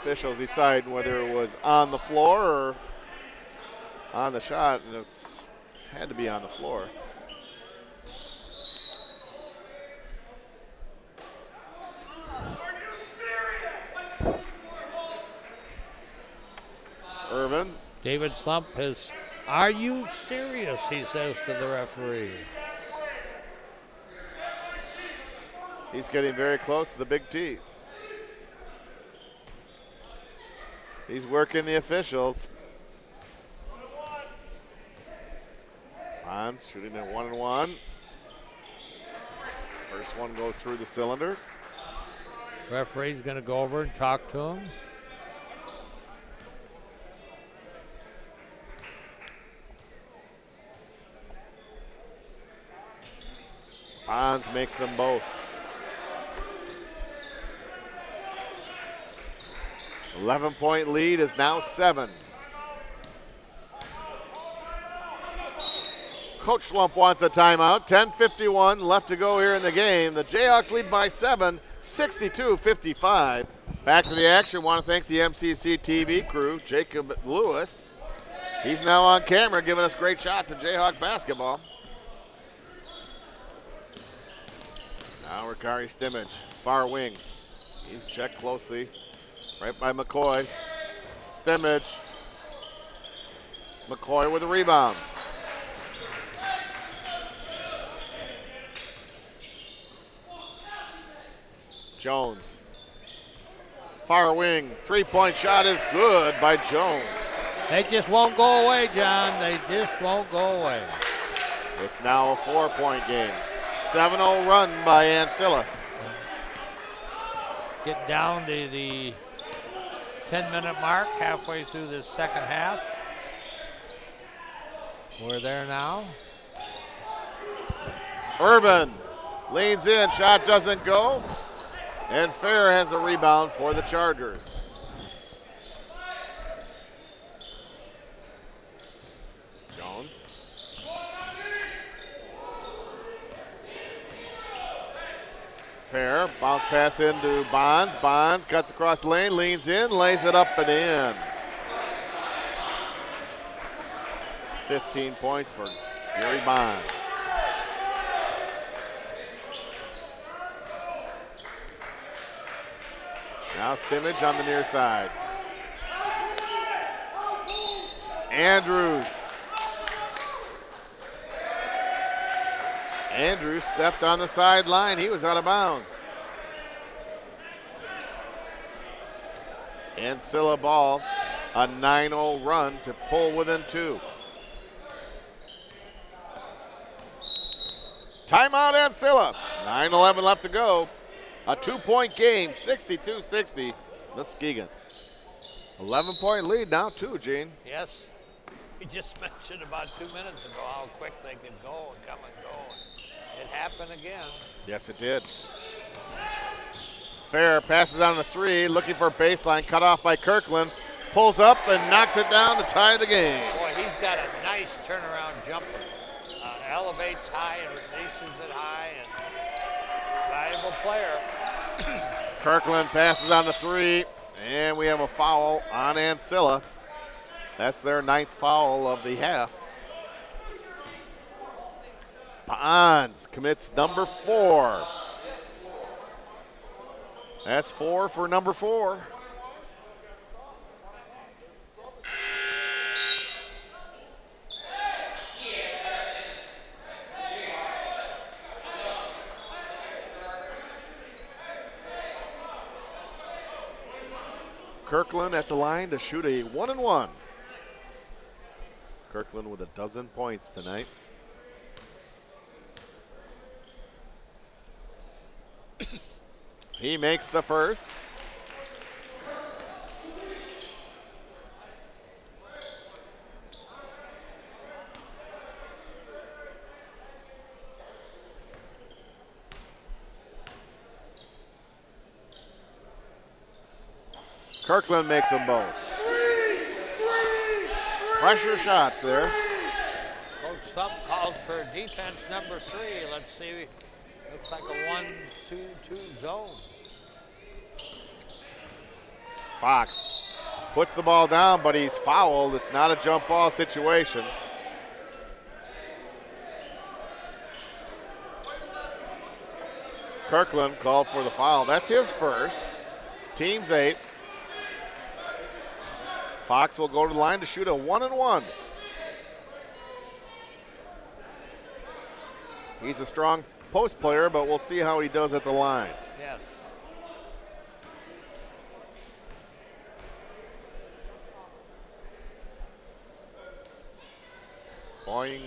S1: Officials deciding whether it was on the floor or on the shot, and it had to be on the floor. Irvin.
S2: David Slump has, "Are you serious?" he says to the referee.
S1: He's getting very close to the big T. He's working the officials. Bonds shooting at 1-1. First one goes through the cylinder.
S2: Referee's going to go over and talk to him.
S1: Bonds makes them both. 11-point lead is now 7. Coach Schlump wants a timeout. 10:51 left to go here in the game. The Jayhawks lead by 7, 62-55. Back to the action. Want to thank the MCC TV crew, Jacob Lewis. He's now on camera giving us great shots of Jayhawk basketball. Now Ricari Stimmage, far wing. He's checked closely. Right by McCoy. Stimmage. McCoy with a rebound. Jones. Far wing. Three-point shot is good by Jones.
S2: They just won't go away, John. They just won't go away.
S1: It's now a 4-point game. 7-0 run by Ancilla.
S2: Get down to the 10-minute mark, halfway through this second half. We're there now.
S1: Urban leans in, shot doesn't go. And Fair has a rebound for the Chargers. Jones. Fair, bounce pass into Bonds. Bonds cuts across the lane, leans in, lays it up and in. 15 points for Gary Bonds. Now Stimmage on the near side. Andrews. Andrews stepped on the sideline. He was out of bounds. Ancilla ball, a 9-0 run to pull within 2. Timeout Ancilla. 9:11 left to go. A 2-point game, 62-60, Muskegon. 11-point lead now, too, Gene.
S2: Yes. We just mentioned about 2 minutes ago how quick they can go and come and go. It happened again.
S1: Yes, it did. Fair passes on the 3, looking for a baseline, cut off by Kirkland. Pulls up and knocks it down to tie the game.
S2: Boy, he's got a nice turnaround jumper. Elevates high and releases it high, and valuable player.
S1: Kirkland passes on the 3, and we have a foul on Ancilla. That's their 9th foul of the half. Bonds commits number 4. That's 4 for number 4. Kirkland at the line to shoot a 1-and-1. Kirkland with 12 points tonight. He makes the first. Kirkland makes them both. Pressure shots there.
S2: Coach Thump calls for defense number 3. Let's see. Looks like a 1-2-2 zone.
S1: Fox puts the ball down, but he's fouled. It's not a jump ball situation. Kirkland called for the foul. That's his first. Team's 8. Fox will go to the line to shoot a 1-and-1. He's a strong post player, but we'll see how he does at the line.
S2: Yes.
S1: Boing.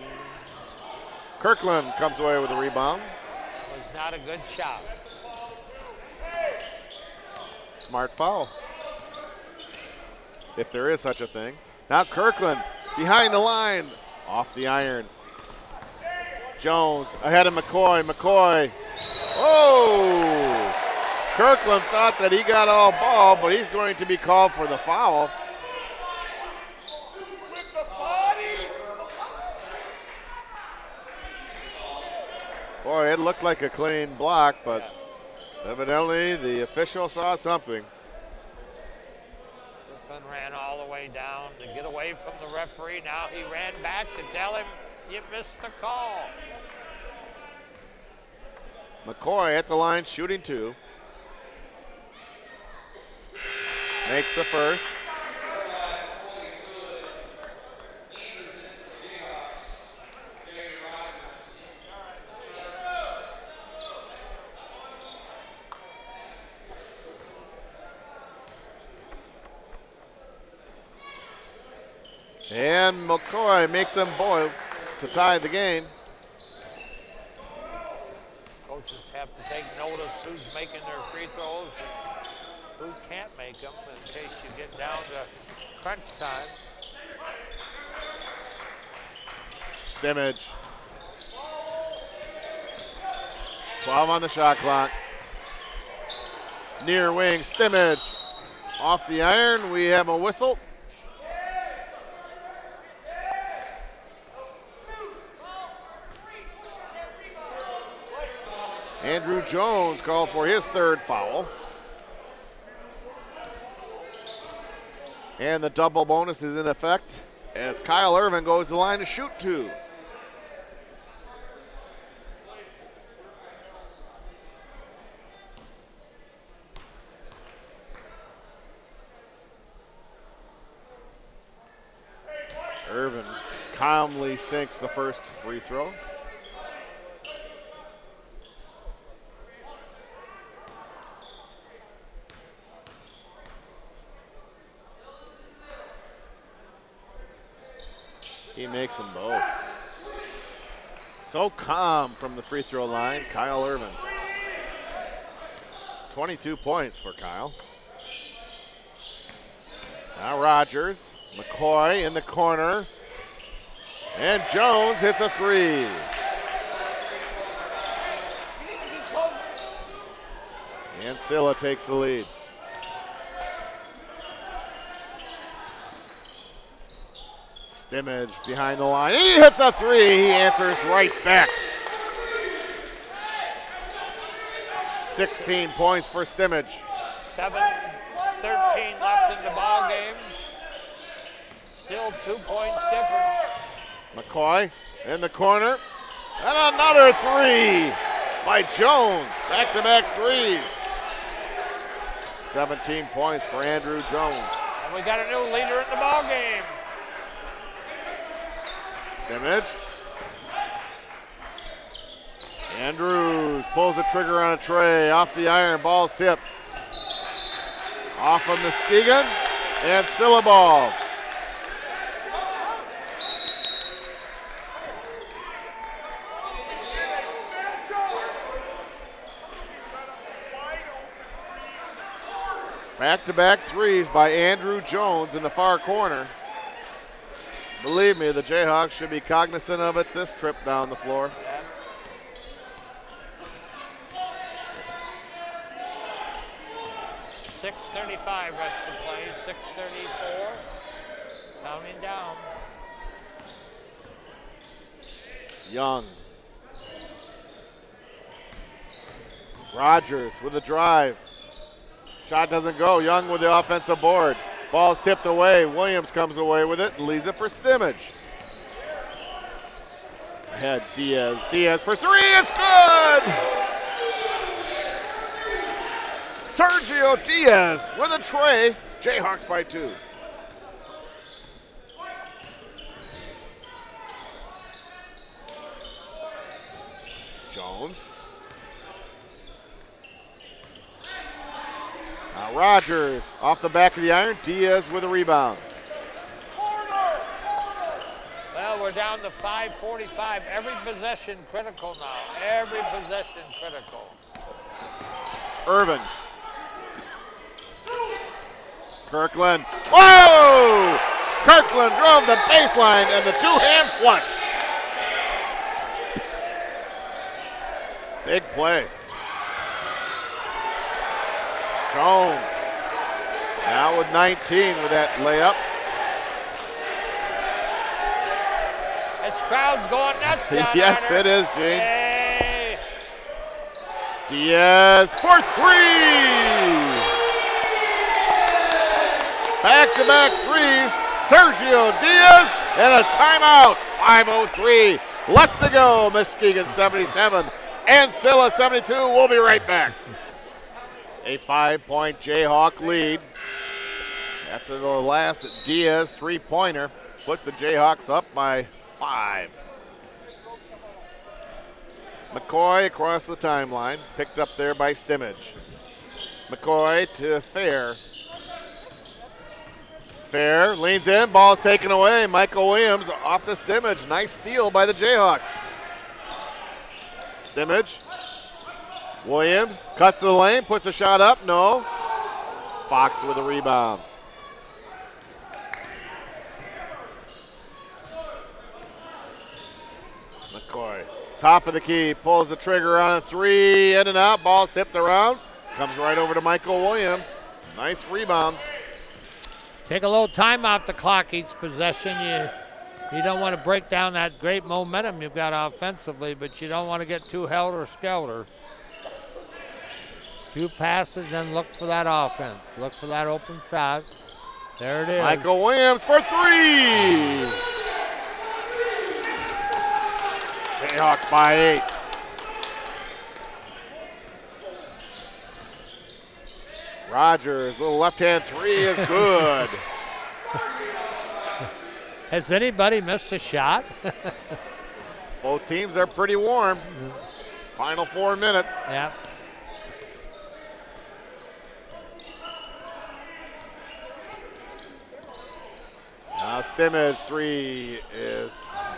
S1: Kirkland comes away with a rebound.
S2: That was not a good shot.
S1: Smart foul, if there is such a thing. Now Kirkland behind the line, off the iron. Jones ahead of McCoy. McCoy. Oh! Kirkland thought that he got all ball, but he's going to be called for the foul. Boy, it looked like a clean block, but evidently the official saw something.
S2: Kirkland ran all the way down to get away from the referee. Now he ran back to tell him, you missed the call.
S1: McCoy at the line shooting 2. Makes the first. And McCoy makes them both to tie the game.
S2: Coaches have to take notice who's making their free throws and who can't make them in case you get down to crunch time.
S1: Stimmage. 12 on the shot clock. Near wing, Stimmage. Off the iron, we have a whistle. Andrew Jones called for his 3rd foul. And the double bonus is in effect as Kyle Irvin goes to the line to shoot 2. Irvin calmly sinks the first free throw. He makes them both. So calm from the free throw line, Kyle Irvin. 22 points for Kyle. Now Rogers, McCoy in the corner, and Jones hits a 3. Ancilla takes the lead. Stimmage behind the line. He hits a 3. He answers right back. 16 points for Stimmage.
S2: 7:13 left in the ball game. Still 2 points difference.
S1: McCoy in the corner. And another three by Jones. Back-to-back threes. 17 points for Andrew Jones.
S2: And we got a new leader in the ball game.
S1: Stimmage. Andrews pulls the trigger on a tray. Off the iron. Ball's tipped. Off of Muskegon. And Ancilla ball. Back-to-back threes by Andrew Jones in the far corner. Believe me, the Jayhawks should be cognizant of it this trip down the floor.
S2: 6:35 rest to play, 6:34, counting down.
S1: Young. Rogers with a drive. Shot doesn't go. Young with the offensive board. Ball's tipped away. Williams comes away with it and leaves it for Stimmage. Ahead Diaz. Diaz for three. It's good! Sergio Diaz with a tray. Jayhawks by 2. Jones. Now Rogers off the back of the iron. Diaz with a rebound.
S2: Well, we're down to 5:45. Every possession critical now. Every possession critical.
S1: Irvin. Kirkland. Whoa! Kirkland drove the baseline and the two-hand flush. Big play. Jones now with 19 with that layup.
S2: This crowd's going nuts down
S1: Yes,
S2: there.
S1: it is, Gene.
S2: Hey.
S1: Diaz for three. Back-to-back threes. Sergio Diaz and a timeout. 5:03 left to go. Muskegon 77. Ancilla 72. We'll be right back. A 5-point Jayhawk lead after the last Diaz three-pointer put the Jayhawks up by 5. McCoy across the timeline, picked up there by Stimmage. McCoy to Fair. Fair leans in, ball's taken away. Michael Williams off to Stimmage. Nice steal by the Jayhawks. Stimmage. Williams cuts to the lane, puts a shot up, no. Fox with a rebound. McCoy, top of the key, pulls the trigger on a three, in and out, ball's tipped around. Comes right over to Michael Williams. Nice rebound.
S2: Take a little time off the clock each possession. You don't want to break down that great momentum you've got offensively, but you don't want to get too helter-skelter. Few passes, then look for that offense. Look for that open shot. There it is.
S1: Michael Williams for three. Jayhawks by 8. Rogers, little left-hand three is good.
S2: Has anybody missed a shot?
S1: Both teams are pretty warm. Final 4 minutes.
S2: Yeah.
S1: Now Stimmage three is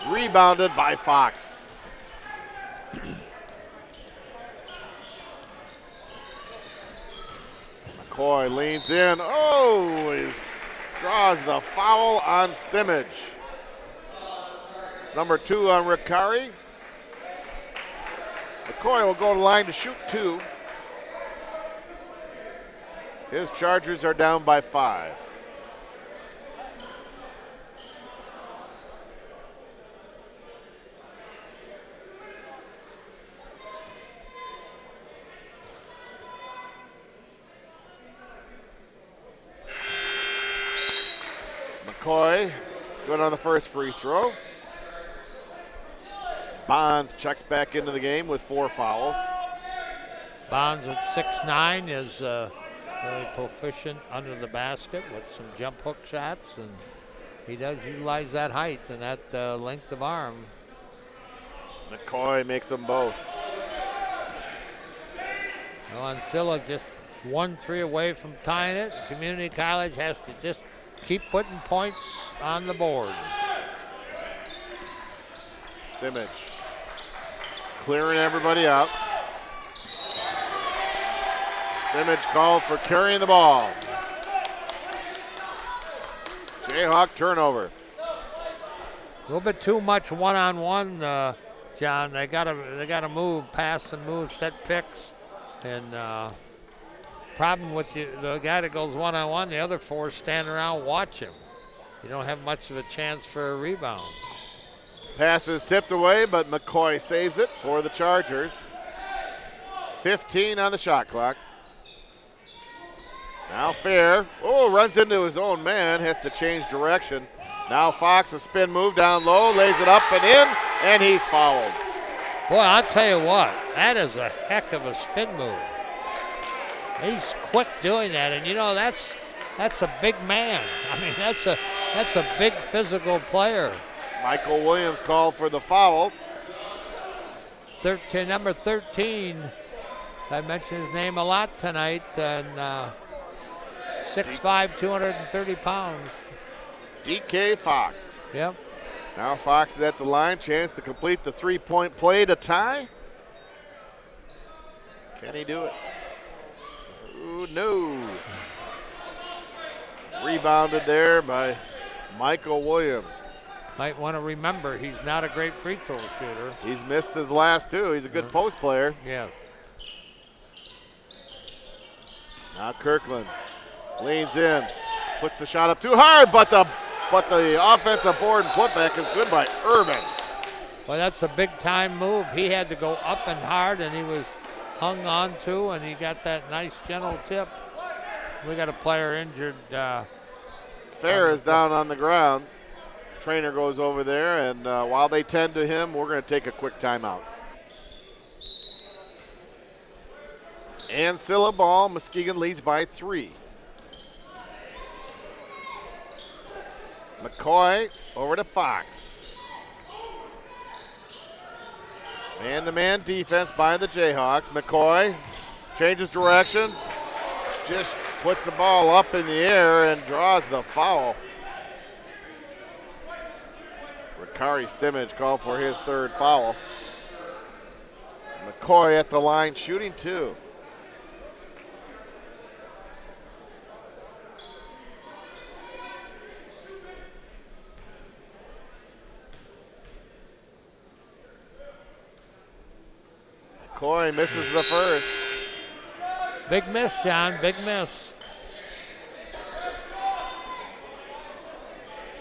S1: rebounded by Fox. McCoy leans in. Oh, he draws the foul on Stimmage. Number 2 on Ricari. McCoy will go to the line to shoot 2. His Chargers are down by 5. McCoy Good on the first free throw. Bonds checks back into the game with 4 fouls.
S2: Bonds at 6'9" is very proficient under the basket with some jump hook shots, and he does utilize that height and that length of arm.
S1: McCoy makes them both.
S2: Well, Ancilla just 1-3 away from tying it. Community College has to just keep putting points on the board.
S1: Stimmage clearing everybody out. Stimmage called for carrying the ball. Jayhawk turnover.
S2: A little bit too much one-on-one, John. They gotta move, pass and move, set picks, and problem with the guy that goes one-on-one, the other 4 stand around watch him. You don't have much of a chance for a rebound.
S1: Pass is tipped away, but McCoy saves it for the Chargers. 15 on the shot clock. Now Fair, runs into his own man, has to change direction. Now Fox, a spin move down low, lays it up and in, and he's fouled.
S2: Boy, I'll tell you what, that is a heck of a spin move. He's quick doing that, and you know that's a big man. I mean, that's a big physical player.
S1: Michael Williams called for the foul.
S2: Number 13. I mentioned his name a lot tonight, and 6'5", 230 pounds.
S1: DK Fox.
S2: Yep.
S1: Now Fox is at the line, chance to complete the 3-point play to tie. Can he do it? Ooh, no. Rebounded there by Michael Williams.
S2: Might want to remember he's not a great free throw shooter.
S1: He's missed his last 2. He's a good post player.
S2: Yeah.
S1: Now Kirkland leans in, puts the shot up too hard, but the offensive board and putback is good by Urban.
S2: Well, that's a big time move. He had to go up and hard, and he was hung on to, and he got that nice gentle tip. We got a player injured.
S1: Fair is down on the ground. Trainer goes over there, and while they tend to him, we're going to take a quick timeout. Ancilla ball, Muskegon leads by 3. McCoy over to Fox. Man-to-man defense by the Jayhawks. McCoy changes direction, just puts the ball up in the air and draws the foul. Ricari Stimmage called for his 3rd foul. McCoy at the line shooting 2. McCoy misses the first.
S2: Big miss, John, big miss.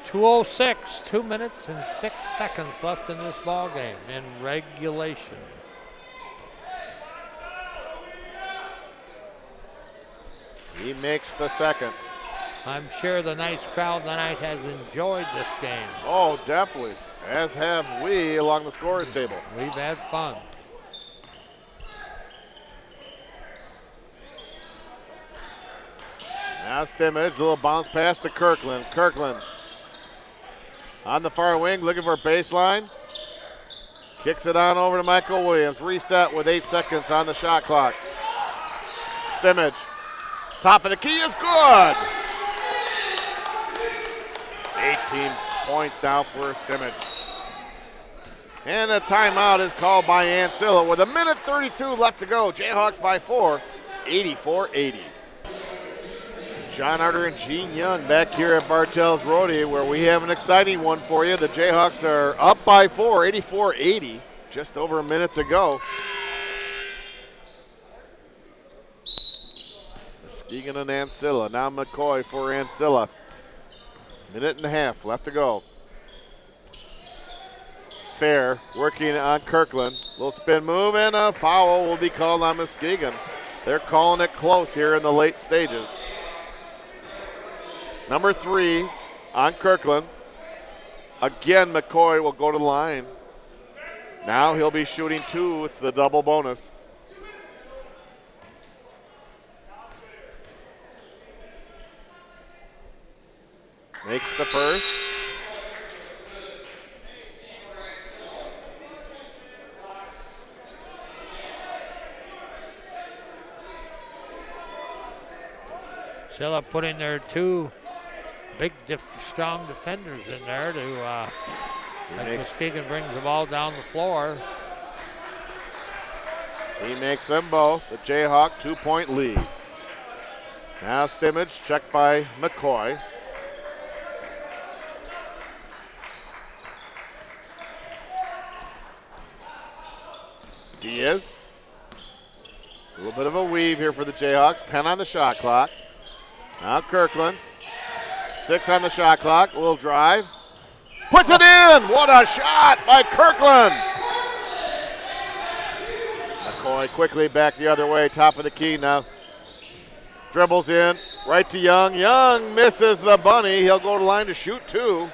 S2: 2:06, 2 minutes and 6 seconds left in this ball game in regulation.
S1: He makes the second.
S2: I'm sure the nice crowd tonight has enjoyed this game.
S1: Oh, definitely, as have we along the scorers table.
S2: We've had fun.
S1: Now Stimmage, a little bounce pass to Kirkland. Kirkland on the far wing, looking for a baseline. Kicks it on over to Michael Williams. Reset with 8 seconds on the shot clock. Stimmage, top of the key is good. 18 points now for Stimmage. And a timeout is called by Ancilla with 1:32 left to go. Jayhawks by 4, 84-80. John Arter and Gene Young back here at Bartell's Roadie, where we have an exciting one for you. The Jayhawks are up by 4, 84-80, just over a minute to go. Muskegon and Ancilla. Now McCoy for Ancilla. 1.5 left to go. Fair working on Kirkland. Little spin move and a foul will be called on Muskegon. They're calling it close here in the late stages. Number 3 on Kirkland. Again, McCoy will go to the line. Now he'll be shooting 2. It's the double bonus. Makes the first.
S2: Ancilla putting their 2 big, strong defenders in there to as Muskegon brings the ball down the floor.
S1: He makes them both. The Jayhawk 2-point lead. Now Stimmage checked by McCoy. Diaz. A little bit of a weave here for the Jayhawks. 10 on the shot clock. Now Kirkland. 6 on the shot clock. A little drive. Puts it in! What a shot by Kirkland! McCoy quickly back the other way. Top of the key now. Dribbles in. Right to Young. Young misses the bunny. He'll go to the line to shoot 2.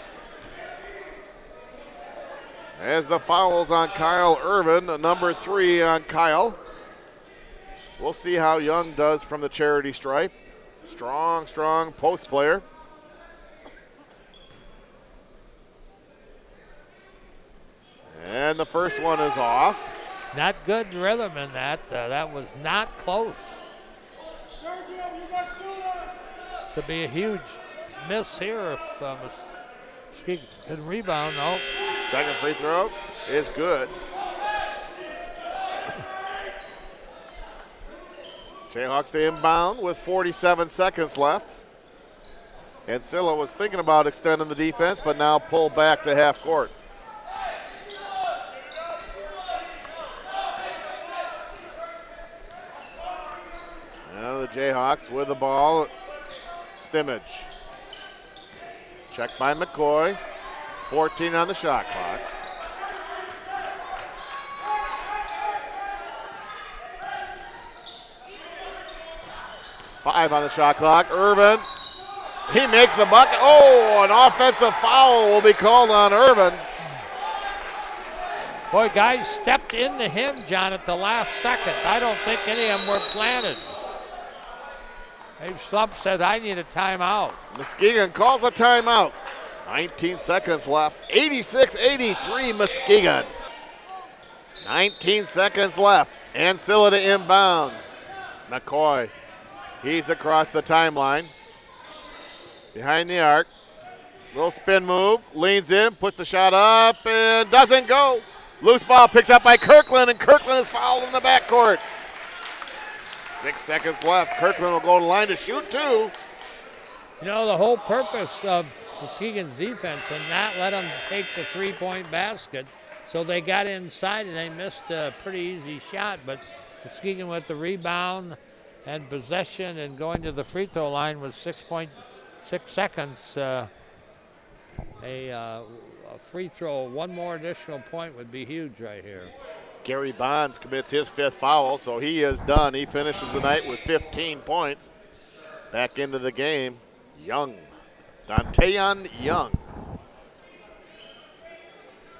S1: As the foul's on Kyle Irvin, number 3 on Kyle. We'll see how Young does from the charity stripe. Strong, strong post player. And the first one is off.
S2: Not good rhythm in that. That was not close. This would be a huge miss here if Muskegon can rebound. No.
S1: Second free throw is good. Jayhawks to inbound with 47 seconds left. Ancilla was thinking about extending the defense, but now pull back to half court. Now the Jayhawks with the ball. Stimmage. Checked by McCoy. 14 on the shot clock. Five on the shot clock. Irvin. He makes the bucket. Oh, an offensive foul will be called on Irvin.
S2: Boy, guys stepped into him, John, at the last second. I don't think any of them were planted. Dave Slump said, I need a timeout.
S1: Muskegon calls a timeout. 19 seconds left. 86-83 Muskegon. 19 seconds left. Ancilla to inbound. McCoy. He's across the timeline. Behind the arc. Little spin move. Leans in. Puts the shot up and doesn't go. Loose ball picked up by Kirkland, and Kirkland is fouled in the backcourt. 6 seconds left. Kirkland will go to the line to shoot 2.
S2: You know, the whole purpose of Muskegon's defense and not let them take the three-point basket. So they got inside and they missed a pretty easy shot. But Muskegon with the rebound and possession and going to the free throw line with 6.6 seconds. A free throw, one more additional point would be huge right here.
S1: Gary Bonds commits his 5th foul, so he is done. He finishes the night with 15 points. Back into the game, Young. Dantaeon Young.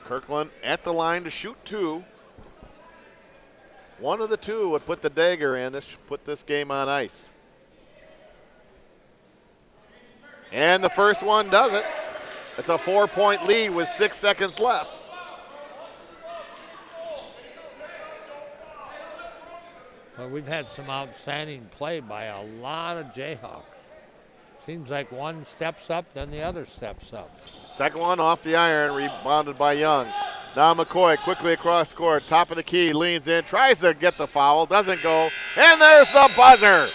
S1: Kirkland at the line to shoot 2. One of the 2 would put the dagger in. This should put this game on ice. And the first one does it. It's a 4-point lead with 6 seconds left.
S2: Well, we've had some outstanding play by a lot of Jayhawks. Seems like one steps up, then the other steps up.
S1: Second one off the iron, rebounded by Young. Now McCoy quickly across court, top of the key, leans in, tries to get the foul, doesn't go, and there's the buzzer.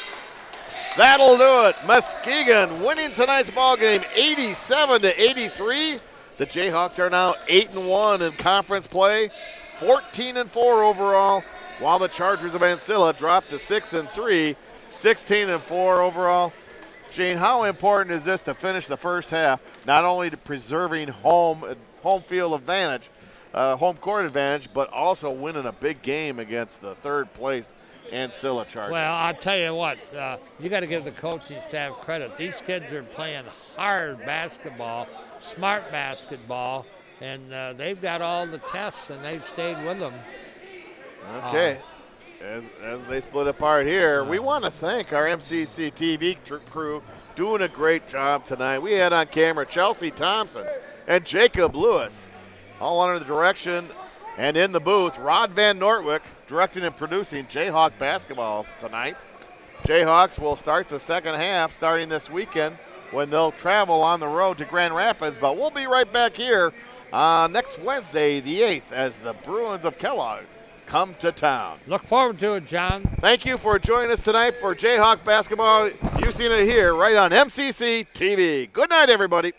S1: That'll do it. Muskegon winning tonight's ball game 87-83. The Jayhawks are now 8-1 in conference play, 14-4 overall, while the Chargers of Ancilla dropped to 6-3, 16-4 overall. Gene, how important is this to finish the first half, not only to preserving home field advantage, home court advantage, but also winning a big game against the third place Ancilla Chargers.
S2: Well, I'll tell you what, you got to give the coaching staff credit. These kids are playing hard basketball, smart basketball, and they've got all the tests, and they've stayed with them.
S1: Okay. As they split apart here, we want to thank our MCC TV crew doing a great job tonight. We had on camera Chelsea Thompson and Jacob Lewis, all under the direction and in the booth, Rod Van Nortwick directing and producing Jayhawk basketball tonight. Jayhawks will start the second half starting this weekend when they'll travel on the road to Grand Rapids, but we'll be right back here next Wednesday, the 8th, as the Bruins of Kellogg come to town.
S2: Look forward to it, John.
S1: Thank you for joining us tonight for Jayhawk basketball. You've seen it here right on MCC TV. Good night, everybody.